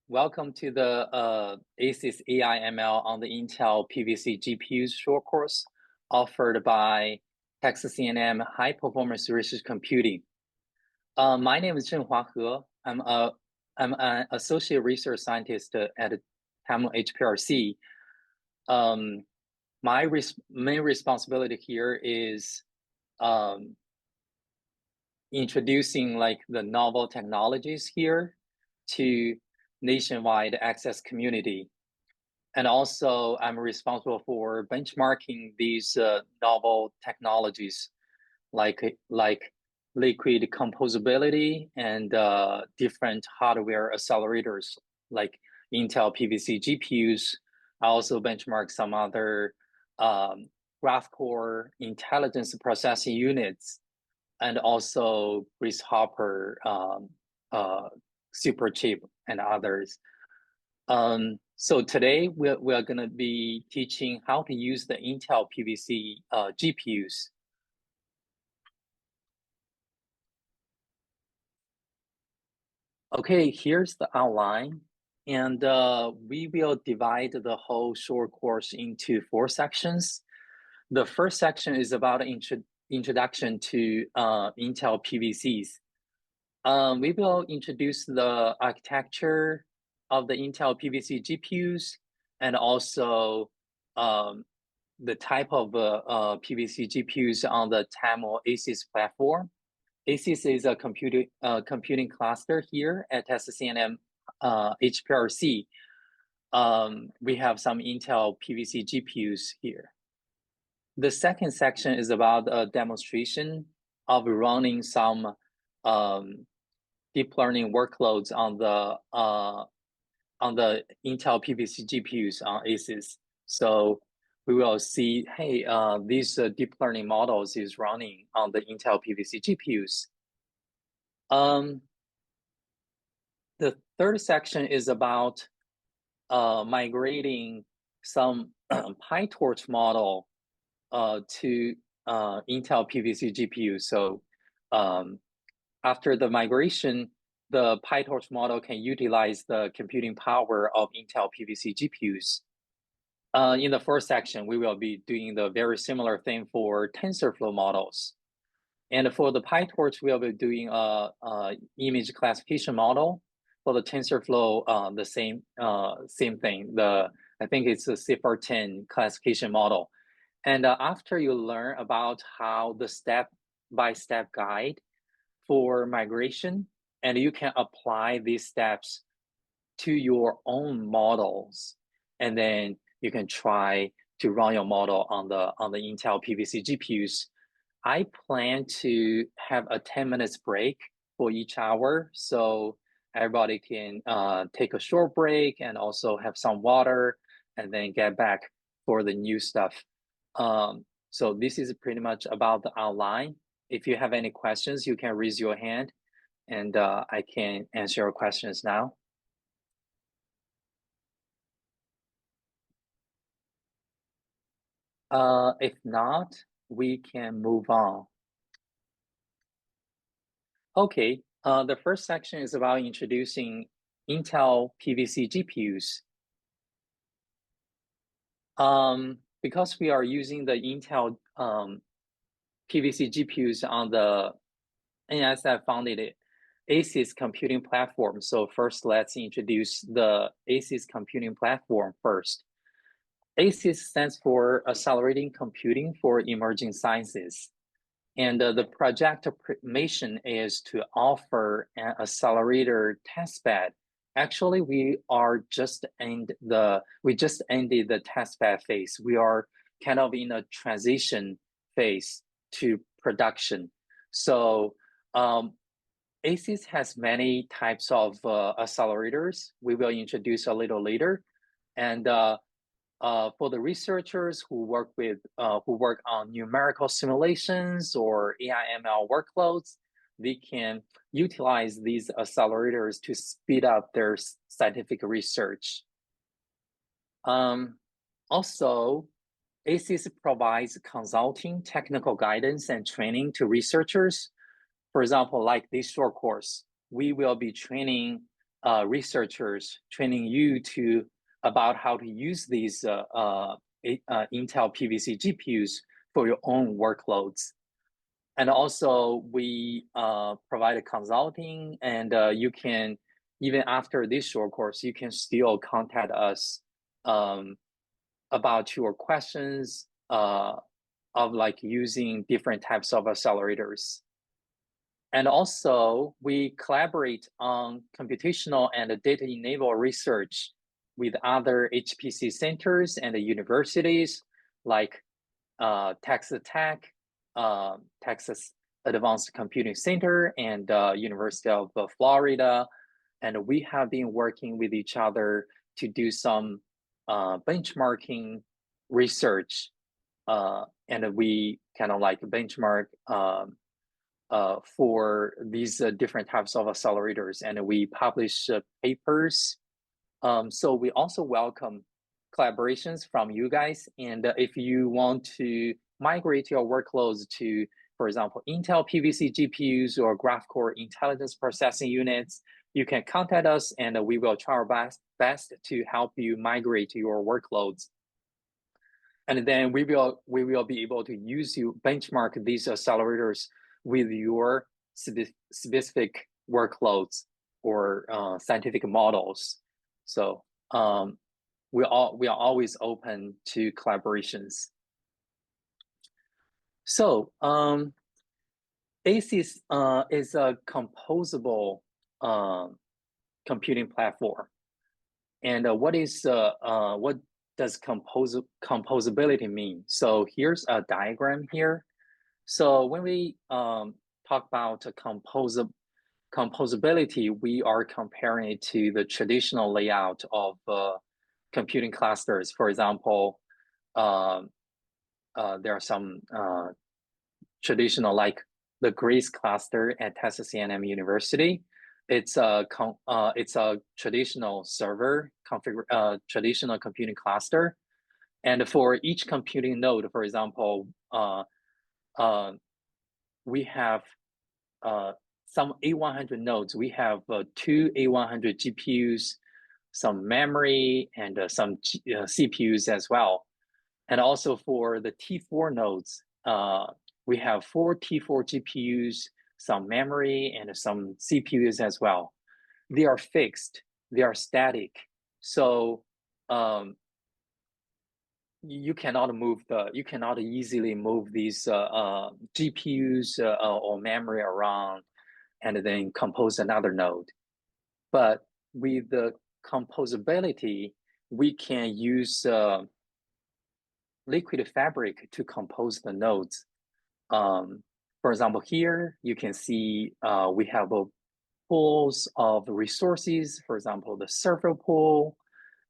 Welcome to the ACES AI ML on the Intel PVC GPUs short course offered by Texas A&M High Performance Research Computing. My name is Zhenhua He. I'm an associate research scientist at Tamil HPRC. My main responsibility here is introducing like the novel technologies here to nationwide access community. And also I'm responsible for benchmarking these novel technologies like liquid composability and different hardware accelerators like Intel PVC GPUs. I also benchmark some other graph core intelligence processing units and also Grace Hopper super chip and others. So today we're going to be teaching how to use the Intel PVC GPUs. Okay, here's the outline, and we will divide the whole short course into 4 sections. The first section is about introduction to Intel PVCs. We will introduce the architecture of the Intel PVC GPUs and also the type of PVC GPUs on the Tamil ACES platform. ACES is a computing cluster here at Texas A&M HPRC. We have some Intel PVC GPUs here. The second section is about a demonstration of running some deep learning workloads on the Intel PVC GPUs on ACES. So we will see, hey, these deep learning models is running on the Intel PVC GPUs. The third section is about migrating some PyTorch model to Intel PVC GPU. So after the migration, the PyTorch model can utilize the computing power of Intel PVC GPUs. In the first section, we will be doing the very similar thing for TensorFlow models. And for the PyTorch, we'll be doing a image classification model. For the TensorFlow, the same thing. I think it's a CIFAR10 classification model. And after you learn about how the step-by-step guide for migration, and you can apply these steps to your own models, and then you can try to run your model on the Intel PVC GPUs. I plan to have a 10 minutes break for each hour, so everybody can take a short break and also have some water, and then get back for the new stuff. So this is pretty much about the outline. If you have any questions, you can raise your hand, and I can answer your questions now. If not, we can move on. Okay, the first section is about introducing Intel PVC GPUs. Because we are using the Intel PVC GPUs on the NSF-funded ACES computing platform. So first, let's introduce the ACES computing platform first. ACES stands for Accelerating Computing for Emerging Sciences. And the project mission is to offer an accelerator testbed. Actually, we just ended the testbed phase. We are kind of in a transition phase to production. So ACES has many types of accelerators. We will introduce a little later. And for the researchers who work on numerical simulations or AI/ML workloads, they can utilize these accelerators to speed up their scientific research. Also, ACES provides consulting, technical guidance, and training to researchers. For example, like this short course, we will be training researchers, training you about how to use these Intel PVC GPUs for your own workloads. And also we provide consulting, and you can, even after this short course, you can still contact us about your questions of like using different types of accelerators. And also we collaborate on computational and data-enabled research with other HPC centers and universities like Texas Tech, Texas Advanced Computing Center, and University of Florida. And we have been working with each other to do some benchmarking research. And we kind of like benchmark for these different types of accelerators, and we publish papers. So we also welcome collaborations from you guys. And if you want to migrate your workloads to, for example, Intel PVC GPUs or Graph-Core Intelligence Processing Units, you can contact us, and we will try our best to help you migrate your workloads. And then we will be able to use you benchmark these accelerators with your specific workloads or scientific models. So we are always open to collaborations. So ACES is a composable computing platform. And what does composability mean? So here's a diagram here. So when we talk about composability, we are comparing it to the traditional layout of computing clusters. For example, there are some traditional, like the Grace cluster at Texas A&M University. It's a traditional server traditional computing cluster, and for each computing node, for example, we have some A100 nodes. We have 2 A100 GPUs, some memory, and some CPUs as well. And also for the T4 nodes, we have 4 T4 GPUs, some memory, and some CPUs as well. They are fixed, they are static. So you cannot easily move these GPUs or memory around and then compose another node. But with the composability, we can use liquid fabric to compose the nodes. For example, here you can see we have pools of resources. For example, the server pool,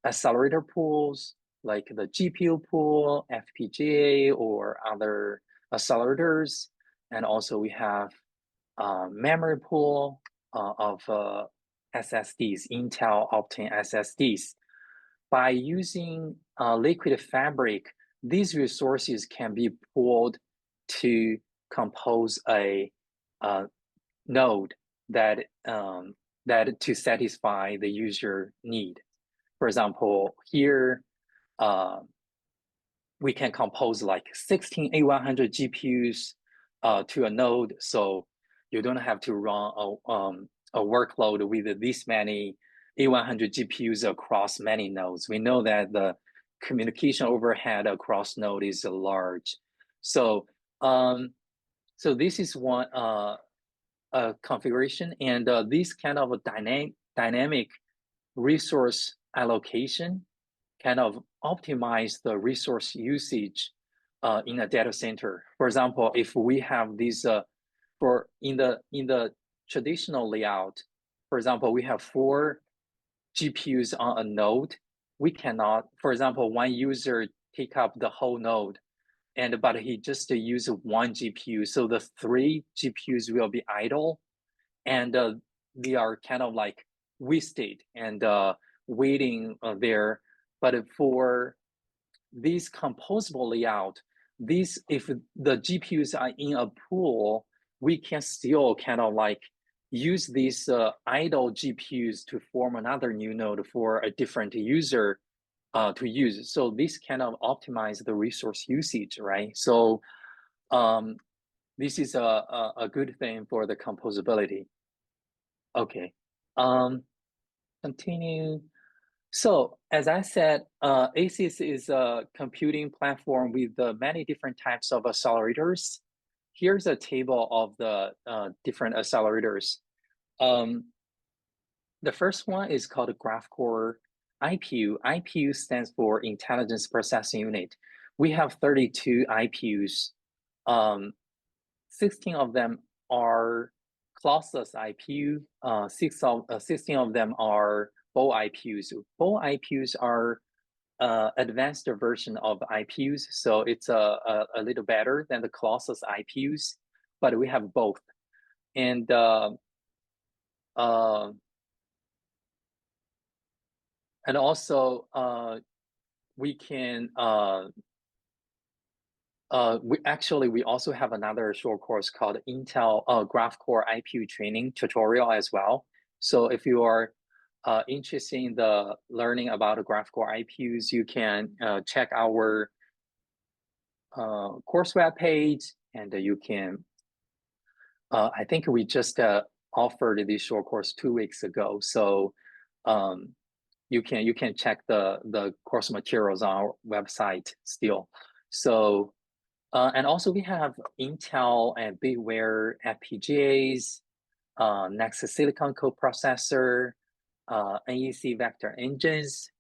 accelerator pools, like the GPU pool, FPGA, or other accelerators. And also we have memory pool of SSDs, Intel Optane SSDs. By using liquid fabric, these resources can be pooled to compose a node that to satisfy the user need. For example, here we can compose like 16 A100 GPUs to a node, so you don't have to run a workload with this many A100 GPUs across many nodes. We know that the communication overhead across node is large. So so this is one configuration, and this kind of a dynamic resource allocation kind of optimize the resource usage in a data center. For example, if we have these in the traditional layout, for example, we have 4 GPUs on a node. We cannot, for example, one user take up the whole node, but he just use 1 GPU. So the 3 GPUs will be idle, and they are kind of like wasted and waiting there. But for this composable layout, if the GPUs are in a pool, we can still kind of like use these idle GPUs to form another new node for a different user to use. So this kind of optimize the resource usage, right? So this is a good thing for the composability. Okay, continue. So as I said, ACES is a computing platform with many different types of accelerators. Here's a table of the different accelerators. The first one is called GraphCore IPU. IPU stands for Intelligence Processing Unit. We have 32 IPUs. 16 of them are clossless IPU. 16 of them are bow IPUs. Bow IPUs are advanced version of IPUs, so it's a little better than the clossless IPUs, but we have both. And also we can we also have another short course called Intel GraphCore IPU training tutorial as well. So if you are interested in the learning about the GraphCore IPUs, you can check our course web page, and you can. I think we just offered this short course 2 weeks ago, so you can check the course materials on our website still. So and also we have Intel and Bigware FPGAs, Nexus Silicon coprocessor, NEC vector engines,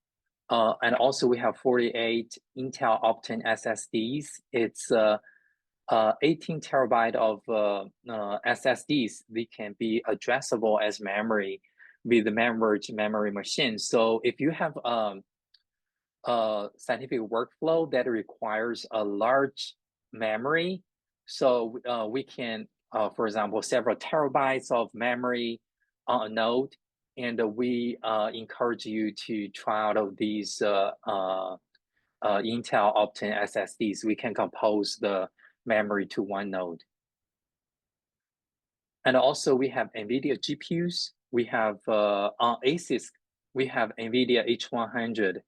and also we have 48 Intel Optane SSDs. It's 18 terabyte of SSDs. They can be addressable as memory with the merged memory machine. So if you have a scientific workflow that requires a large memory, so we can, for example, several terabytes of memory on a node, and we encourage you to try out of these Intel Optane SSDs. We can compose the memory to one node. And also we have NVIDIA GPUs. We have on ACES, we have NVIDIA H100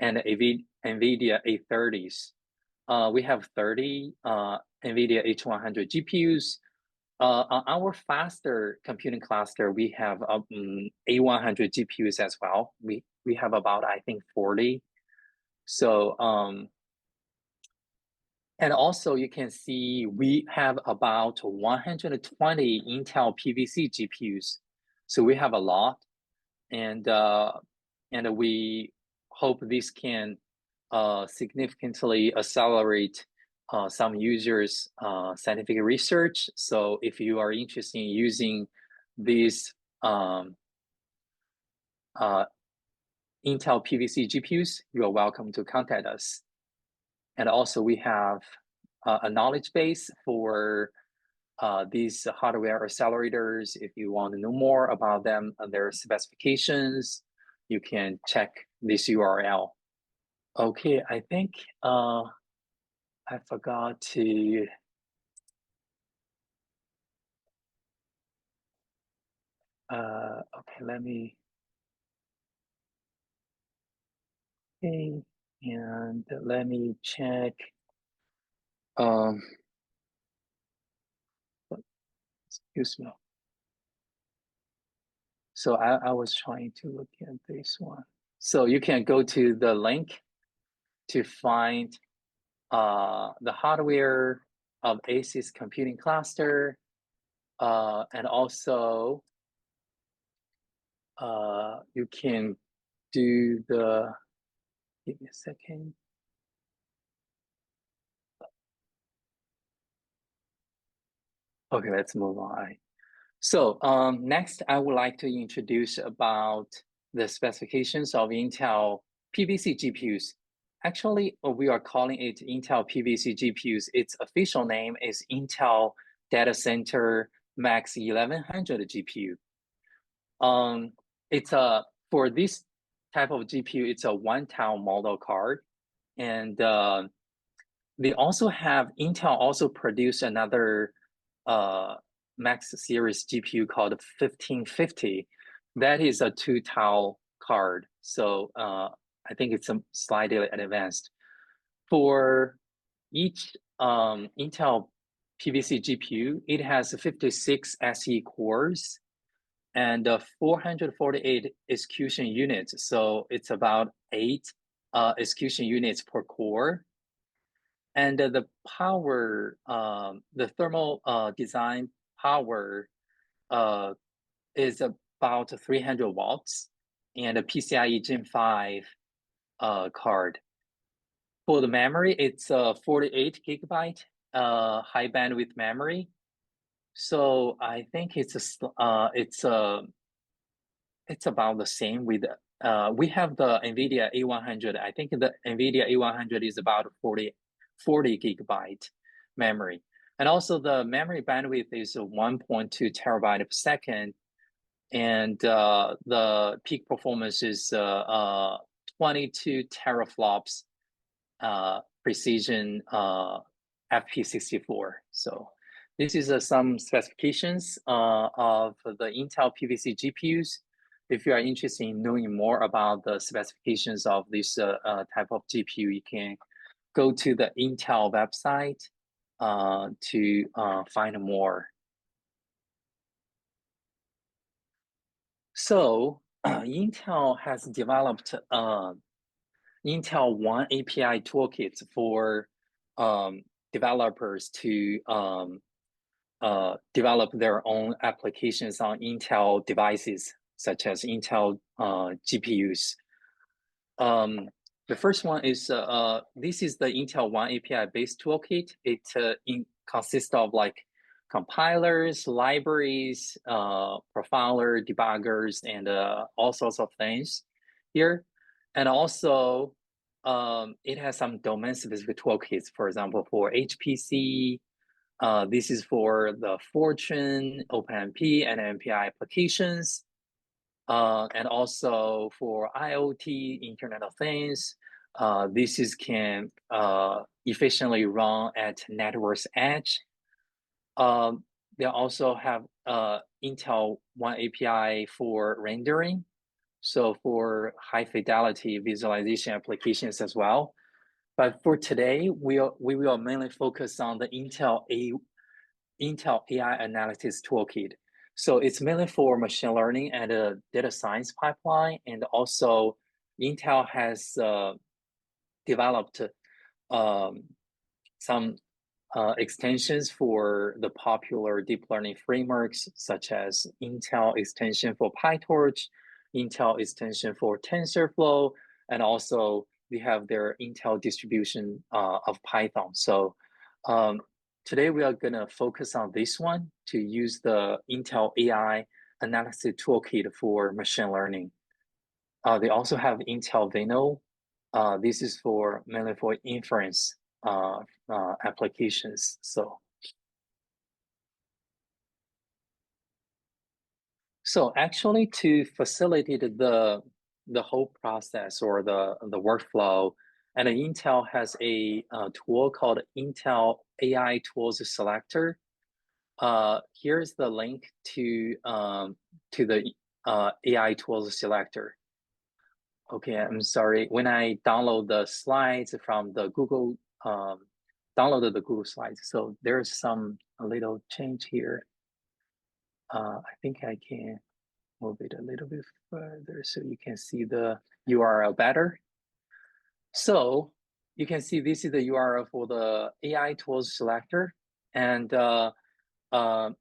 and NVIDIA A30s. We have 30 NVIDIA H100 GPUs. On our faster computing cluster, we have A100 GPUs as well. We have about, I think, 40. So, and also you can see we have about 120 Intel PVC GPUs. So we have a lot, and we hope this can significantly accelerate some users' scientific research. So if you are interested in using these Intel PVC GPUs, you are welcome to contact us. And also we have a knowledge base for these hardware accelerators. If you want to know more about them and their specifications, you can check this URL. Okay, I think I forgot to okay, let me and let me check excuse me. So I was trying to look at this one. So you can go to the link to find the hardware of ACES computing cluster, and also you can do the, give me a second. Okay, let's move on. So next, I would like to introduce about the specifications of Intel PVC GPUs. Actually, we are calling it Intel PVC GPUs. Its official name is Intel Data Center Max 1100 GPU. It's for this type of GPU, it's a one-town model card, and they also have Intel also produced another Max series GPU called 1550. That is a 2 tau card. So I think it's slightly advanced. For each Intel PVC GPU, it has 56 SE cores and 448 execution units. So it's about 8 execution units per core. And the power, the thermal design power is about 300 watts, and a PCIe Gen 5 card. For the memory, it's 48 gigabyte high bandwidth memory. So I think it's about the same with we have the NVIDIA A100. I think the NVIDIA A100 is about 40 gigabyte memory. And also the memory bandwidth is 1.2 terabyte per second. And the peak performance is 22 teraflops precision FP64. So this is some specifications of the Intel PVC GPUs. If you are interested in knowing more about the specifications of this type of GPU, you can go to the Intel website to find more. So Intel has developed Intel One API toolkits for developers to develop their own applications on Intel devices, such as Intel GPUs. The first one is this is the Intel One API based toolkit. It consists of like compilers, libraries, profiler, debuggers, and all sorts of things here. And also, it has some domain-specific toolkits. For example, for HPC, this is for the Fortran, OpenMP, and MPI applications. And also for IoT, Internet of Things, this can efficiently run at network's edge. They also have Intel One API for rendering, so for high fidelity visualization applications as well. But for today, we will mainly focus on the Intel AI analysis toolkit. So it's mainly for machine learning and data science pipeline, and also Intel has developed some extensions for the popular deep learning frameworks, such as Intel extension for PyTorch, Intel extension for TensorFlow, and also we have their Intel distribution of Python. So today we are going to focus on this one to use the Intel AI analysis toolkit for machine learning. They also have Intel Vino. This is mainly for inference applications. So actually, to facilitate the whole process or the workflow, and Intel has a tool called Intel AI Tools Selector. Here's the link to the AI Tools Selector. Okay, I'm sorry. When I download the slides from the Google, downloaded the Google Slides, so there's a little change here. I think I can move it a little bit further so you can see the URL better. So you can see this is the URL for the AI Tools Selector. And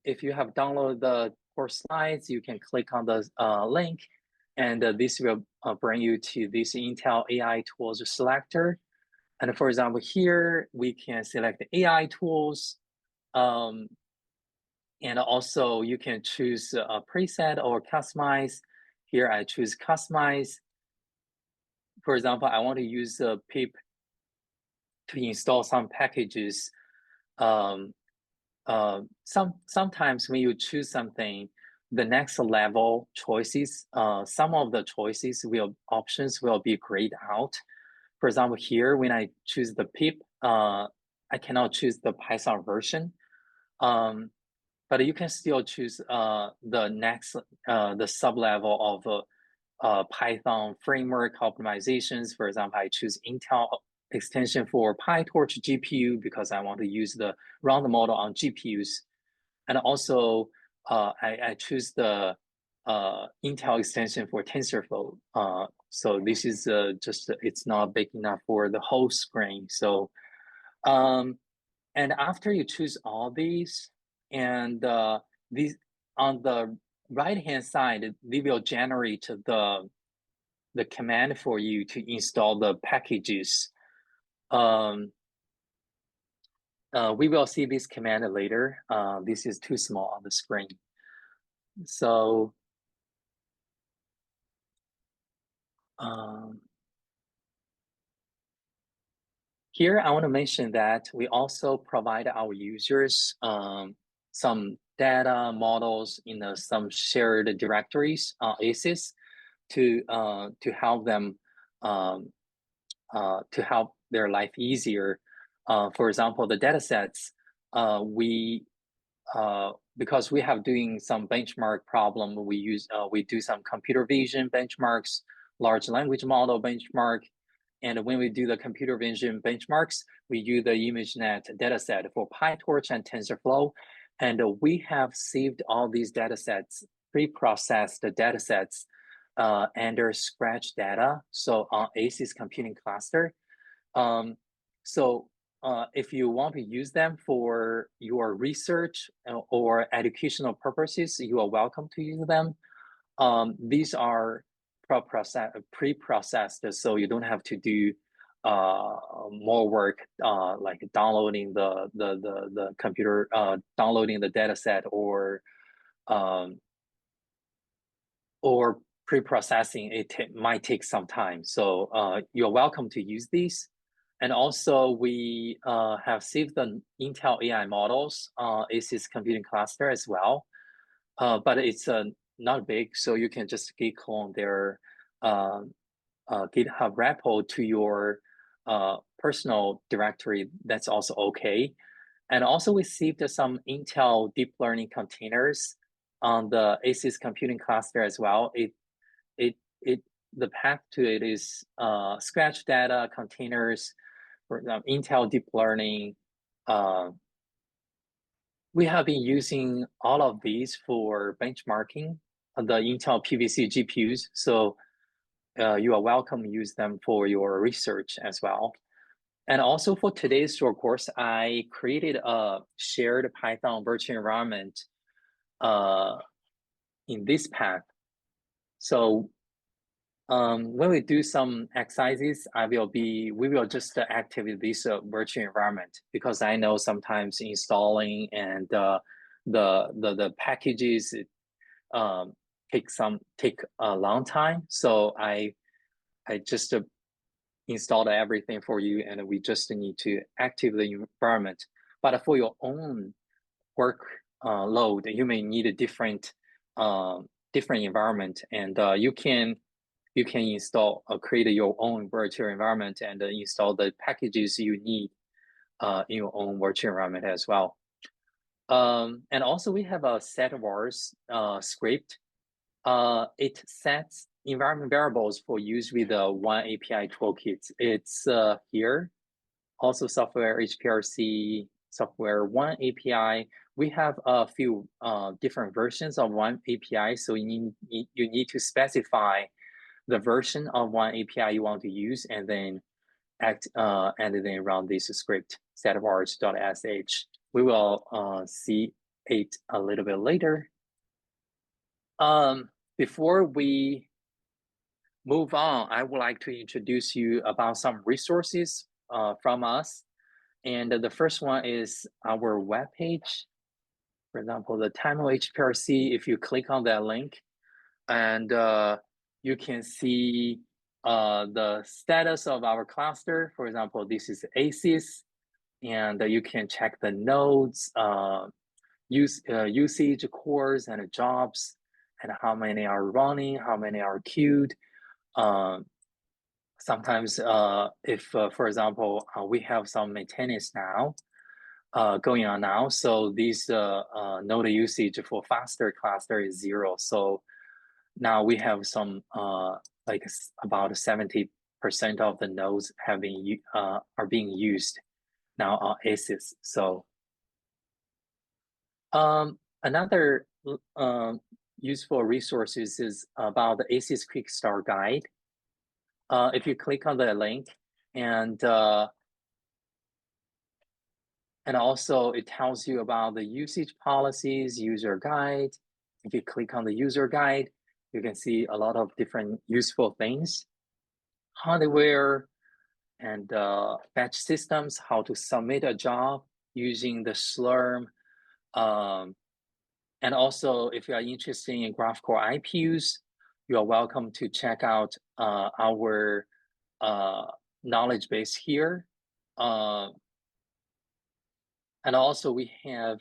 if you have downloaded the course slides, you can click on the link, and this will bring you to this Intel AI Tools Selector. And for example, here we can select AI tools. And also you can choose a preset or customize. Here I choose customize. For example, I want to use pip to install some packages. Sometimes when you choose something, the next level choices, some of the options will be grayed out. For example, here when I choose the pip, I cannot choose the Python version. but you can still choose the next the sub-level of Python framework optimizations. For example, I choose Intel extension for PyTorch GPU because I want to use run the model on GPUs. And also I choose the Intel extension for TensorFlow. So this is just, it's not big enough for the whole screen. So, and after you choose all these, and these on the right-hand side, they will generate the command for you to install the packages. We will see this command later. This is too small on the screen. So here I want to mention that we also provide our users some data models in some shared directories, ACES, to help them to help their life easier. For example, the data sets, because we have doing some benchmark problem, we do some computer vision benchmarks, large language model benchmark, and when we do the computer vision benchmarks, we use the ImageNet dataset for PyTorch and TensorFlow, and we have saved all these datasets, pre-processed datasets under Scratch data, so on ACES computing cluster. So if you want to use them for your research or educational purposes, you are welcome to use them. These are pre-processed, so you don't have to do more work like downloading the computer, downloading the data set, or pre-processing. It might take some time. So you're welcome to use these. And also we have saved the Intel AI models ACES computing cluster as well. But it's not big, so you can just git clone their GitHub repo to your personal directory. That's also okay. And also we saved some Intel deep learning containers on the ACES computing cluster as well. The path to it is Scratch data containers, for example, Intel deep learning. We have been using all of these for benchmarking the Intel PVC GPUs. So you are welcome to use them for your research as well. And also for today's short course, I created a shared Python virtual environment in this path. So when we do some exercises, we will just activate this virtual environment, because I know sometimes installing and the packages take a long time. So I just installed everything for you, and we just need to activate the environment. But for your own work load, you may need a different environment, and you can install create your own virtual environment and install the packages you need in your own virtual environment as well. And also we have a setvars script. It sets environment variables for use with the One API toolkit. It's here. Also software HPRC, software One API. We have a few different versions of One API, so you need to specify the version of One API you want to use, and then run this script, setvars.sh. We will see it a little bit later. Before we move on, I would like to introduce you about some resources from us. And the first one is our webpage. For example, the Tamil HPRC, if you click on that link, and you can see the status of our cluster. For example, this is ACES, and you can check the nodes, usage, cores, and jobs, and how many are running, how many are queued. Sometimes if, for example, we have some maintenance now, going on now. So these node usage for faster cluster is 0. So now we have some like about 70% of the nodes have been are being used now on ACES. So another useful resources is about the ACES Quick Start Guide. If you click on the link, and also it tells you about the usage policies, user guide. If you click on the user guide, you can see a lot of different useful things, hardware and batch systems, how to submit a job using the Slurm. And also, if you are interested in graphical IPUs, you are welcome to check out our knowledge base here. And also we have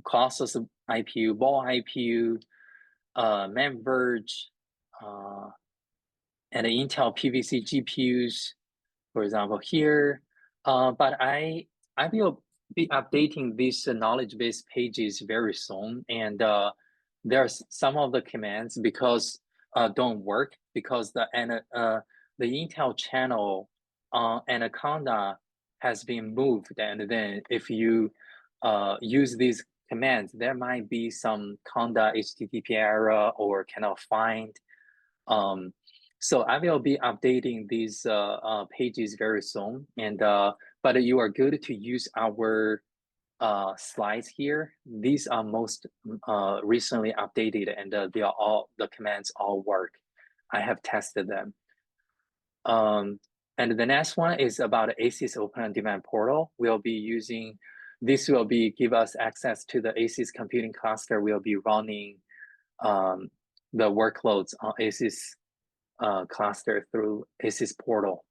classes of IPU, ball IPU, MemVerge, and the Intel PVC GPUs, for example, here. But I will be updating these knowledge base pages very soon. And there's some of the commands because don't work because the Intel channel Anaconda has been moved, and then if you use these commands, there might be some conda HTTP error or cannot find. So I will be updating these pages very soon, and but you are good to use our slides here. These are most recently updated, and they are all, the commands all work. I have tested them. And the next one is about ACES Open on Demand portal. We'll be using, this will be give us access to the ACES computing cluster. We'll be running the workloads on ACES cluster through ACES portal.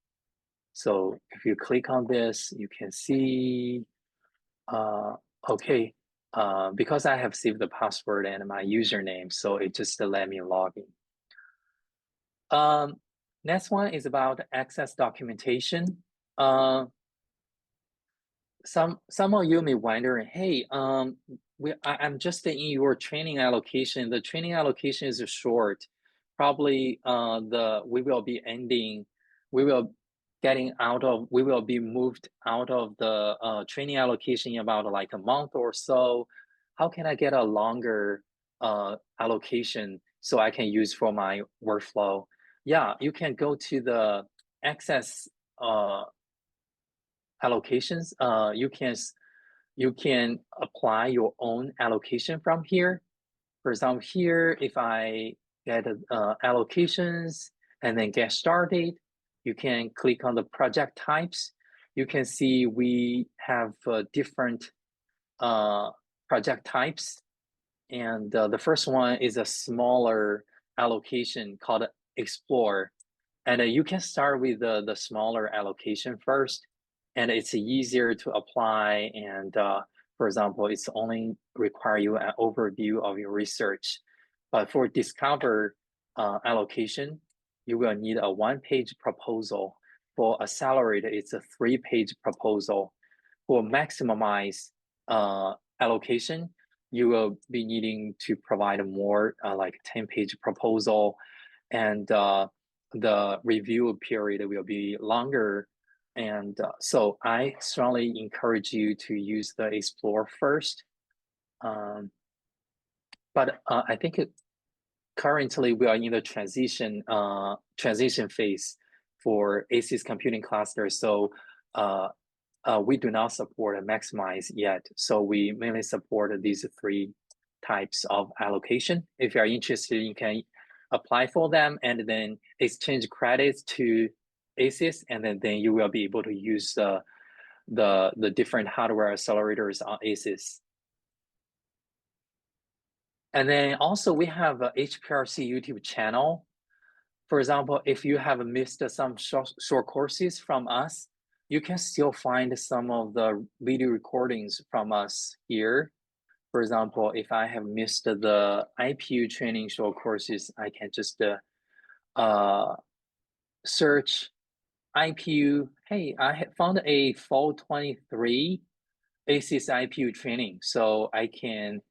So if you click on this, you can see, okay, because I have saved the password and my username, so it just let me log in. Next one is about access documentation. Some of you may wonder, hey, I'm just in your training allocation. The training allocation is short. Probably we will be ending. We will be moved out of the training allocation in about like a month or so. How can I get a longer allocation so I can use for my workflow? Yeah, you can go to the access allocations. You can apply your own allocation from here. For example, here, if I get allocations and then get started, you can click on the project types. You can see we have different project types. And the first one is a smaller allocation called Explore. And you can start with the smaller allocation first, and it's easier to apply. And for example, it's only require you an overview of your research. But for Discover allocation, you will need a one-page proposal. For Accelerate, it's a three-page proposal. For Maximize allocation, you will be needing to provide more like 10-page proposal, and the review period will be longer. And so I strongly encourage you to use the Explore first. But I think currently we are in the transition phase for ACES computing cluster. So we do not support a Maximize yet. So we mainly support these three types of allocation. If you are interested, you can apply for them and then exchange credits to ACES, and then you will be able to use the different hardware accelerators on ACES. And then also we have a HPRC YouTube channel. For example, if you have missed some short courses from us, you can still find some of the video recordings from us here. For example, if I have missed the IPU training short courses, I can just search IPU. Hey, I found a fall 23 ACES IPU training, so I can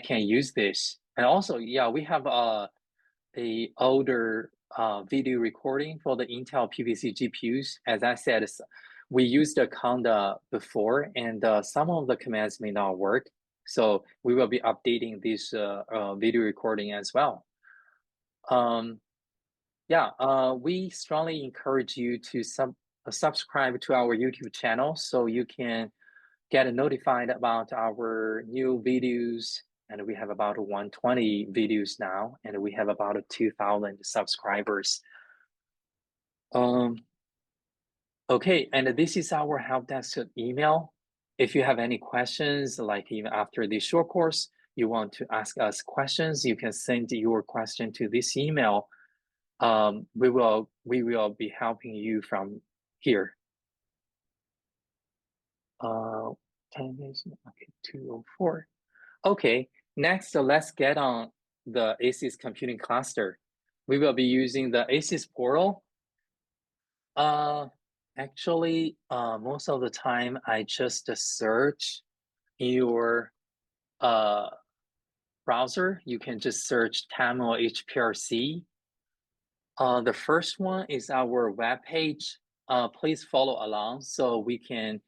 use this. And also, yeah, we have a older video recording for the Intel PVC GPUs. As I said, we used the Conda before, and some of the commands may not work. So we will be updating this video recording as well. We strongly encourage you to subscribe to our YouTube channel so you can get notified about our new videos. And we have about 120 videos now, and we have about 2,000 subscribers. Okay, and this is our help desk email. If you have any questions, like even after this short course, you want to ask us questions, you can send your question to this email. We will be helping you from here. 10 days, okay, 204. Okay, next, let's get on the ACES computing cluster. We will be using the ACES portal. Actually, most of the time, I just search in your browser. You can just search Tamil HPRC. The first one is our web page. Please follow along so we can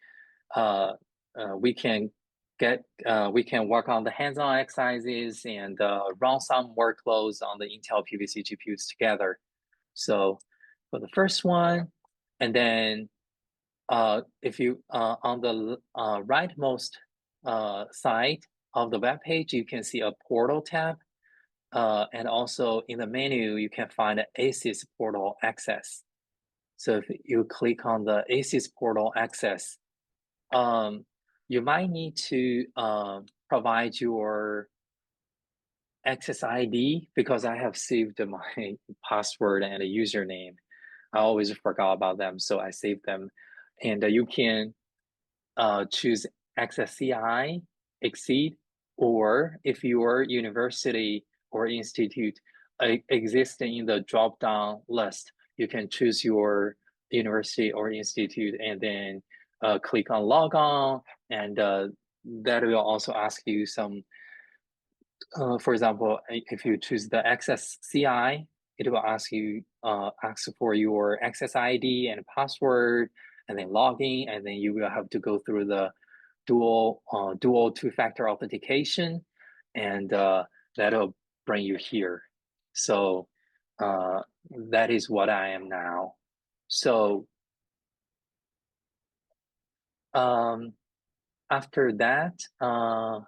work on the hands-on exercises and run some workloads on the Intel PVC GPUs together. So for the first one, and then if you on the rightmost side of the web page, you can see a portal tab. And also in the menu, you can find ACES portal access. So if you click on the ACES portal access, you might need to provide your access ID because I have saved my password and a username. I always forgot about them, so I saved them. And you can choose access CI, exceed, or if your university or institute existing in the drop-down list, you can choose your university or institute and then click on log on, and that will also ask you some, for example, if you choose the access CI, it will ask for your access ID and password, and then login, and then you will have to go through the dual two-factor authentication, and that'll bring you here. So that is what I am now. So after that, I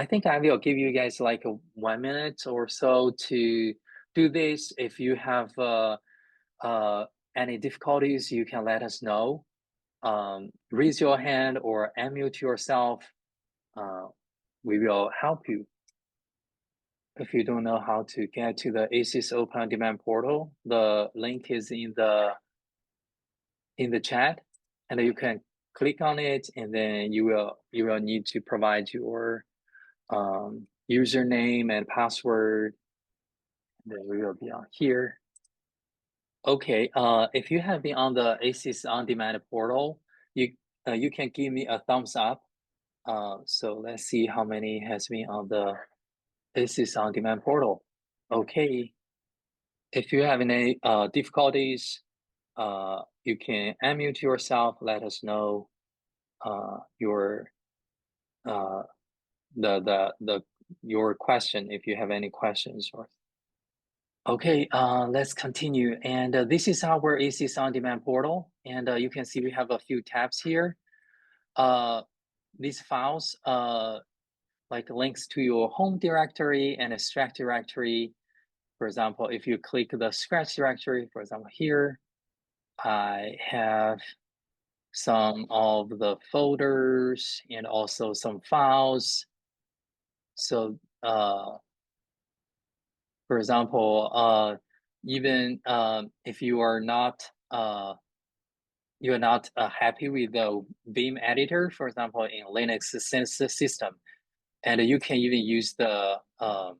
think I will give you guys like 1 minute or so to do this. If you have any difficulties, you can let us know. Raise your hand or unmute yourself. We will help you. If you don't know how to get to the ACES Open On Demand portal, the link is in the chat, and you can click on it, and then you will need to provide your username and password. And then we will be on here. Okay, if you have been on the ACES On Demand portal, you can give me a thumbs up. So let's see how many has been on the ACES On Demand portal. Okay, if you have any difficulties, you can unmute yourself. Let us know your your question if you have any questions. Okay, let's continue. And this is our ACES On Demand portal, and you can see we have a few tabs here. These files like links to your home directory and a Scratch directory. For example, if you click the Scratch directory, for example, here, I have some of the folders and also some files. So, for example, even if you are not happy with the Vim editor, for example, in Linux system, and you can even use the file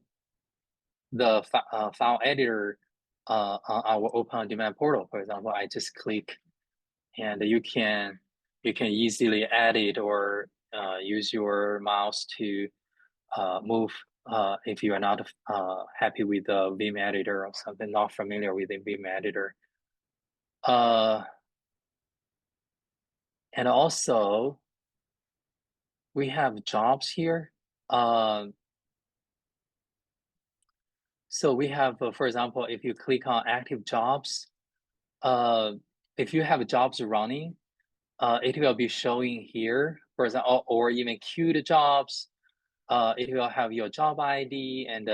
editor on our Open On Demand portal. For example, I just click, and you can you can easily edit or use your mouse to move if you are not happy with the Vim editor or something, not familiar with the Vim editor. And also, we have jobs here. So we have, for example, if you click on active jobs, if you have jobs running, it will be showing here, for example, or even queued jobs. It will have your job ID and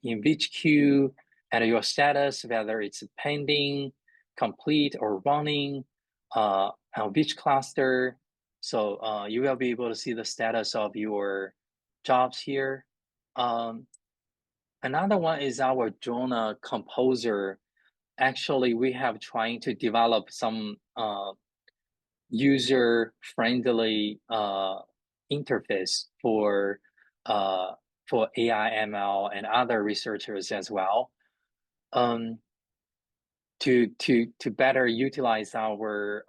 in which queue and your status, whether it's pending, complete, or running, on which cluster. So you will be able to see the status of your jobs here. Another one is our Drone Composer. Actually, we have trying to develop some user-friendly interface for AI, ML, and other researchers as well, to better utilize our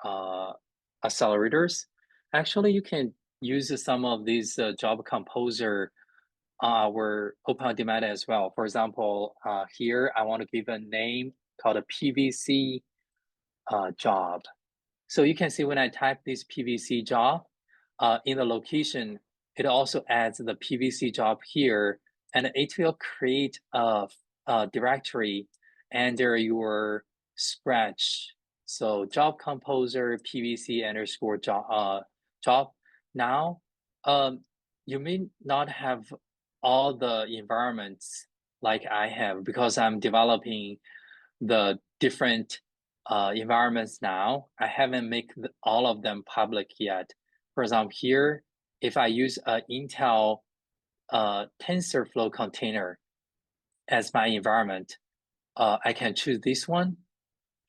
accelerators. Actually, you can use some of these job composer our OpenDMeta as well. For example, here I want to give a name called a PVC job. So you can see when I type this PVC job in the location, it also adds the PVC job here, and it will create a directory under your Scratch. So job composer PVC underscore job. Now, you may not have all the environments like I have because I'm developing the different environments now. I haven't made all of them public yet. For example, here, if I use an Intel TensorFlow container as my environment, I can choose this one.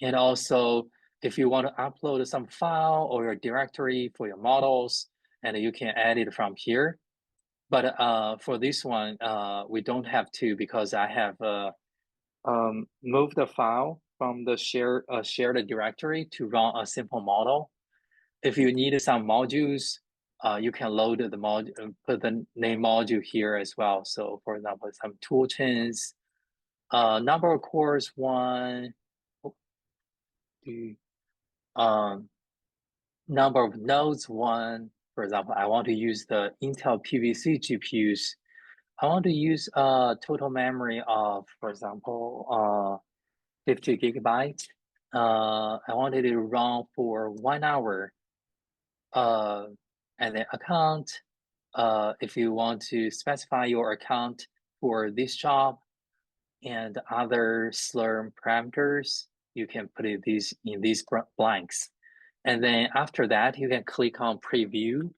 And also, if you want to upload some file or your directory for your models, and you can add it from here. But for this one, we don't have to because I have moved the file from the shared directory to run a simple model. If you need some modules, you can load the module, put the name module here as well. So for example, some tool chains, number of cores, 1, number of nodes, 1. For example, I want to use the Intel PVC GPUs. I want to use a total memory of, for example, 50 gigabytes. I wanted it to run for 1 hour. And then account, if you want to specify your account for this job and other Slurm parameters, you can put it in these blanks. And then after that, you can click on preview.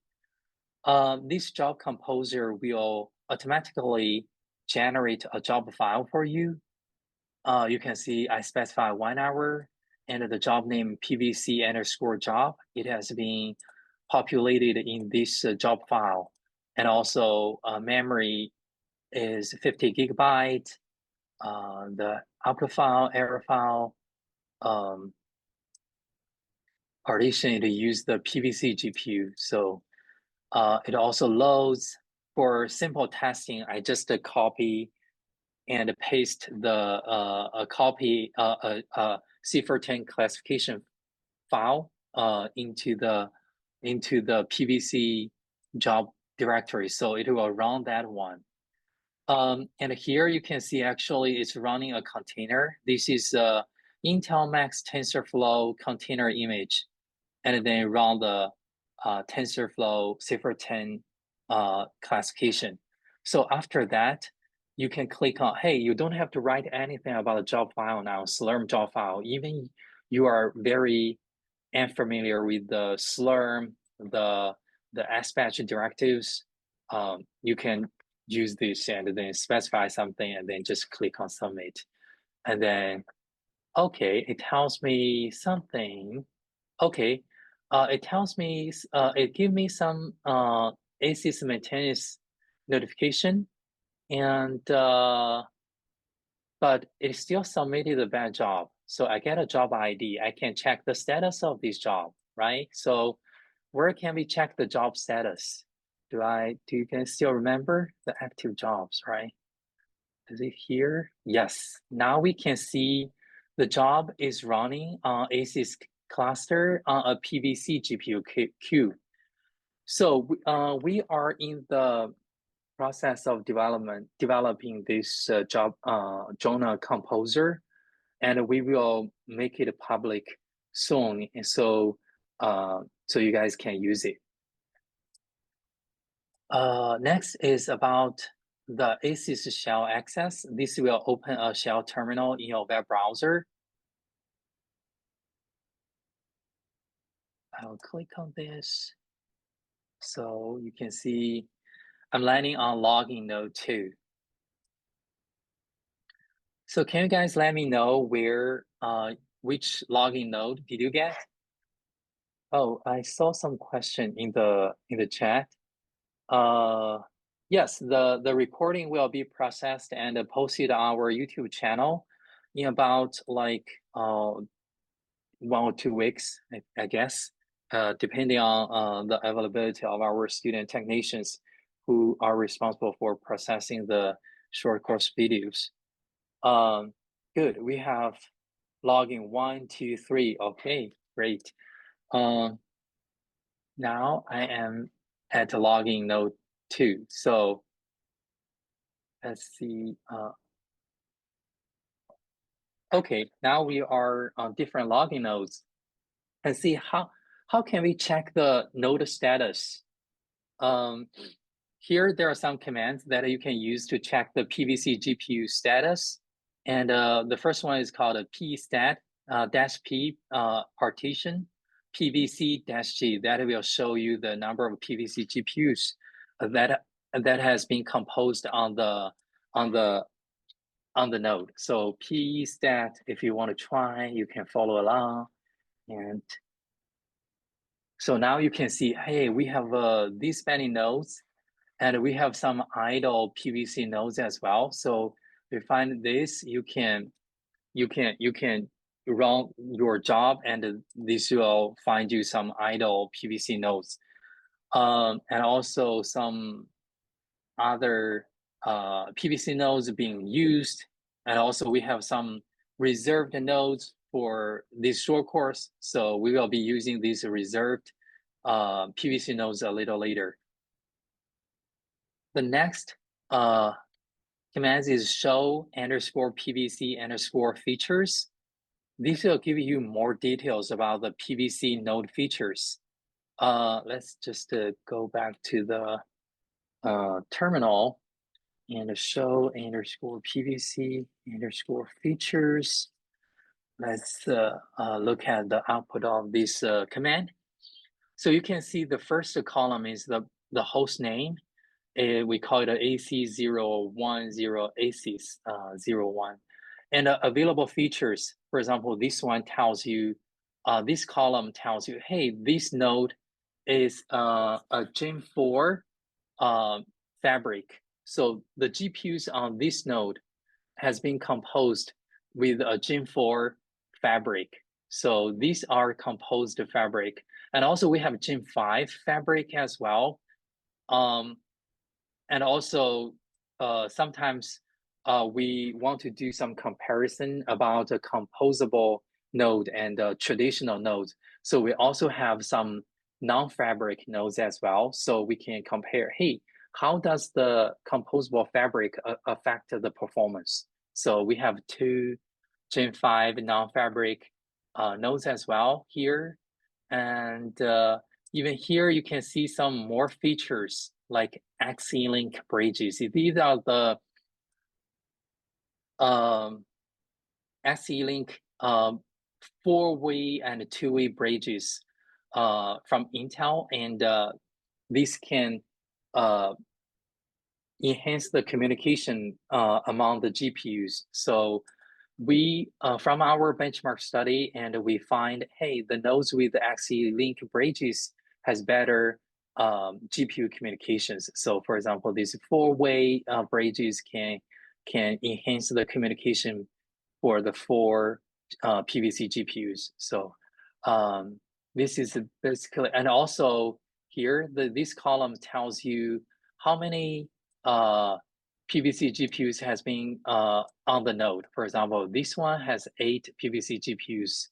This job composer will automatically generate a job file for you. You can see I specify 1 hour and the job name PVC underscore job. It has been populated in this job file. And also memory is 50 gigabyte. The output file, error file, partition to use the PVC GPU. So it also loads. For simple testing, I just copy and paste the C410 classification file into the PVC job directory. So it will run that one. And here you can see actually it's running a container. This is Intel Max TensorFlow container image, and then run the TensorFlow C410 classification. So after that, you can click on, hey, you don't have to write anything about a job file now, Slurm job file. Even you are very unfamiliar with the Slurm, the SBatch directives, you can use this and then specify something and then just click on submit. And then, okay, it tells me something. Okay, it tells me, it gives me some ACES maintenance notification, and but it still submitted a bad job. So I get a job ID. I can check the status of this job. right? So where can we check the job status? Do you guys still remember the active jobs, right? Is it here? Yes. Now we can see the job is running on ACES cluster on a PVC GPU queue. So we are in the process of developing this job Jonah composer, and we will make it public soon, and so you guys can use it. Next is about the ACES shell access. This will open a shell terminal in your web browser. I'll click on this. So you can see I'm landing on login node 2. So can you guys let me know which login node did you get? Oh, I saw some question in the chat. Yes, the recording will be processed and posted on our YouTube channel in about like 1 or 2 weeks, I guess, depending on the availability of our student technicians who are responsible for processing the short course videos. Good, we have login 1, 2, 3. Okay, great. Now I am at login node 2. So let's see. Okay, now we are on different login nodes and see how can we check the node status. Here there are some commands that you can use to check the PVC GPU status, and the first one is called a pstat -p partition PVC-G. That will show you the number of PVC GPUs that has been composed on the node. So pstat, if you want to try, you can follow along. And so now you can see, hey, we have these many nodes, and we have some idle PVC nodes as well. So if you find this, you can run your job, and this will find you some idle PVC nodes, and also some other PVC nodes being used, and also we have some reserved nodes for this short course. So we will be using these reserved PVC nodes a little later. The next command is show _PVC_ features. This will give you more details about the PVC node features. Let's just go back to the terminal and show _PVC_ features. Let's look at the output of this command. So you can see the first column is the host name. We call it AC010 ACES 01. And available features, for example, this one tells you, this column tells you, hey, this node is a Gen 4 fabric. So the GPUs on this node has been composed with a Gen 4 fabric. So these are composed fabric. And also we have Gen 5 fabric as well. And also sometimes we want to do some comparison about a composable node and traditional nodes. So we also have some non-fabric nodes as well. So we can compare, hey, how does the composable fabric affect the performance? So we have 2 Gen 5 non-fabric nodes as well here. And even here, you can see some more features like ACES bridges. These are the ACES 4-way and 2-way bridges from Intel, and this can enhance the communication among the GPUs. So we, from our benchmark study, and we find, hey, the nodes with the ACES bridges has better GPU communications. So for example, these 4-way bridges can enhance the communication for the 4 PVC GPUs. So this is basically, and also here, this column tells you how many PVC GPUs has been on the node. For example, this one has 8 PVC GPUs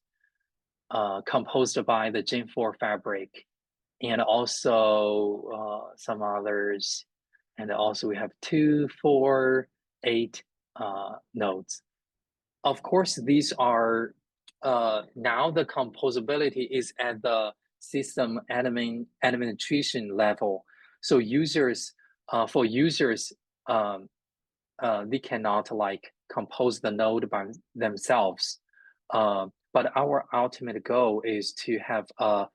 composed by the Gen 4 fabric, and also some others. And also we have 2, 4, 8 nodes. Of course, these are now the composability is at the system administration level. So users, for users, they cannot like compose the node by themselves. But our ultimate goal is to have a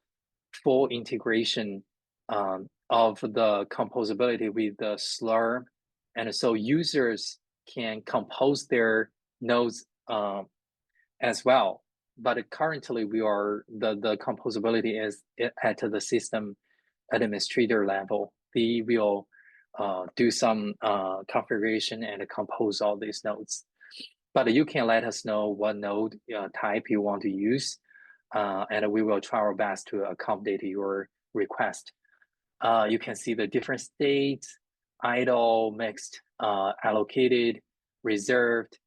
full integration of the composability with the Slurm. And so users can compose their nodes as well. But currently we are, the composability is at the system administrator level. They will do some configuration and compose all these nodes. But you can let us know what node type you want to use, and we will try our best to accommodate your request. You can see the different states: idle, mixed, allocated, reserved,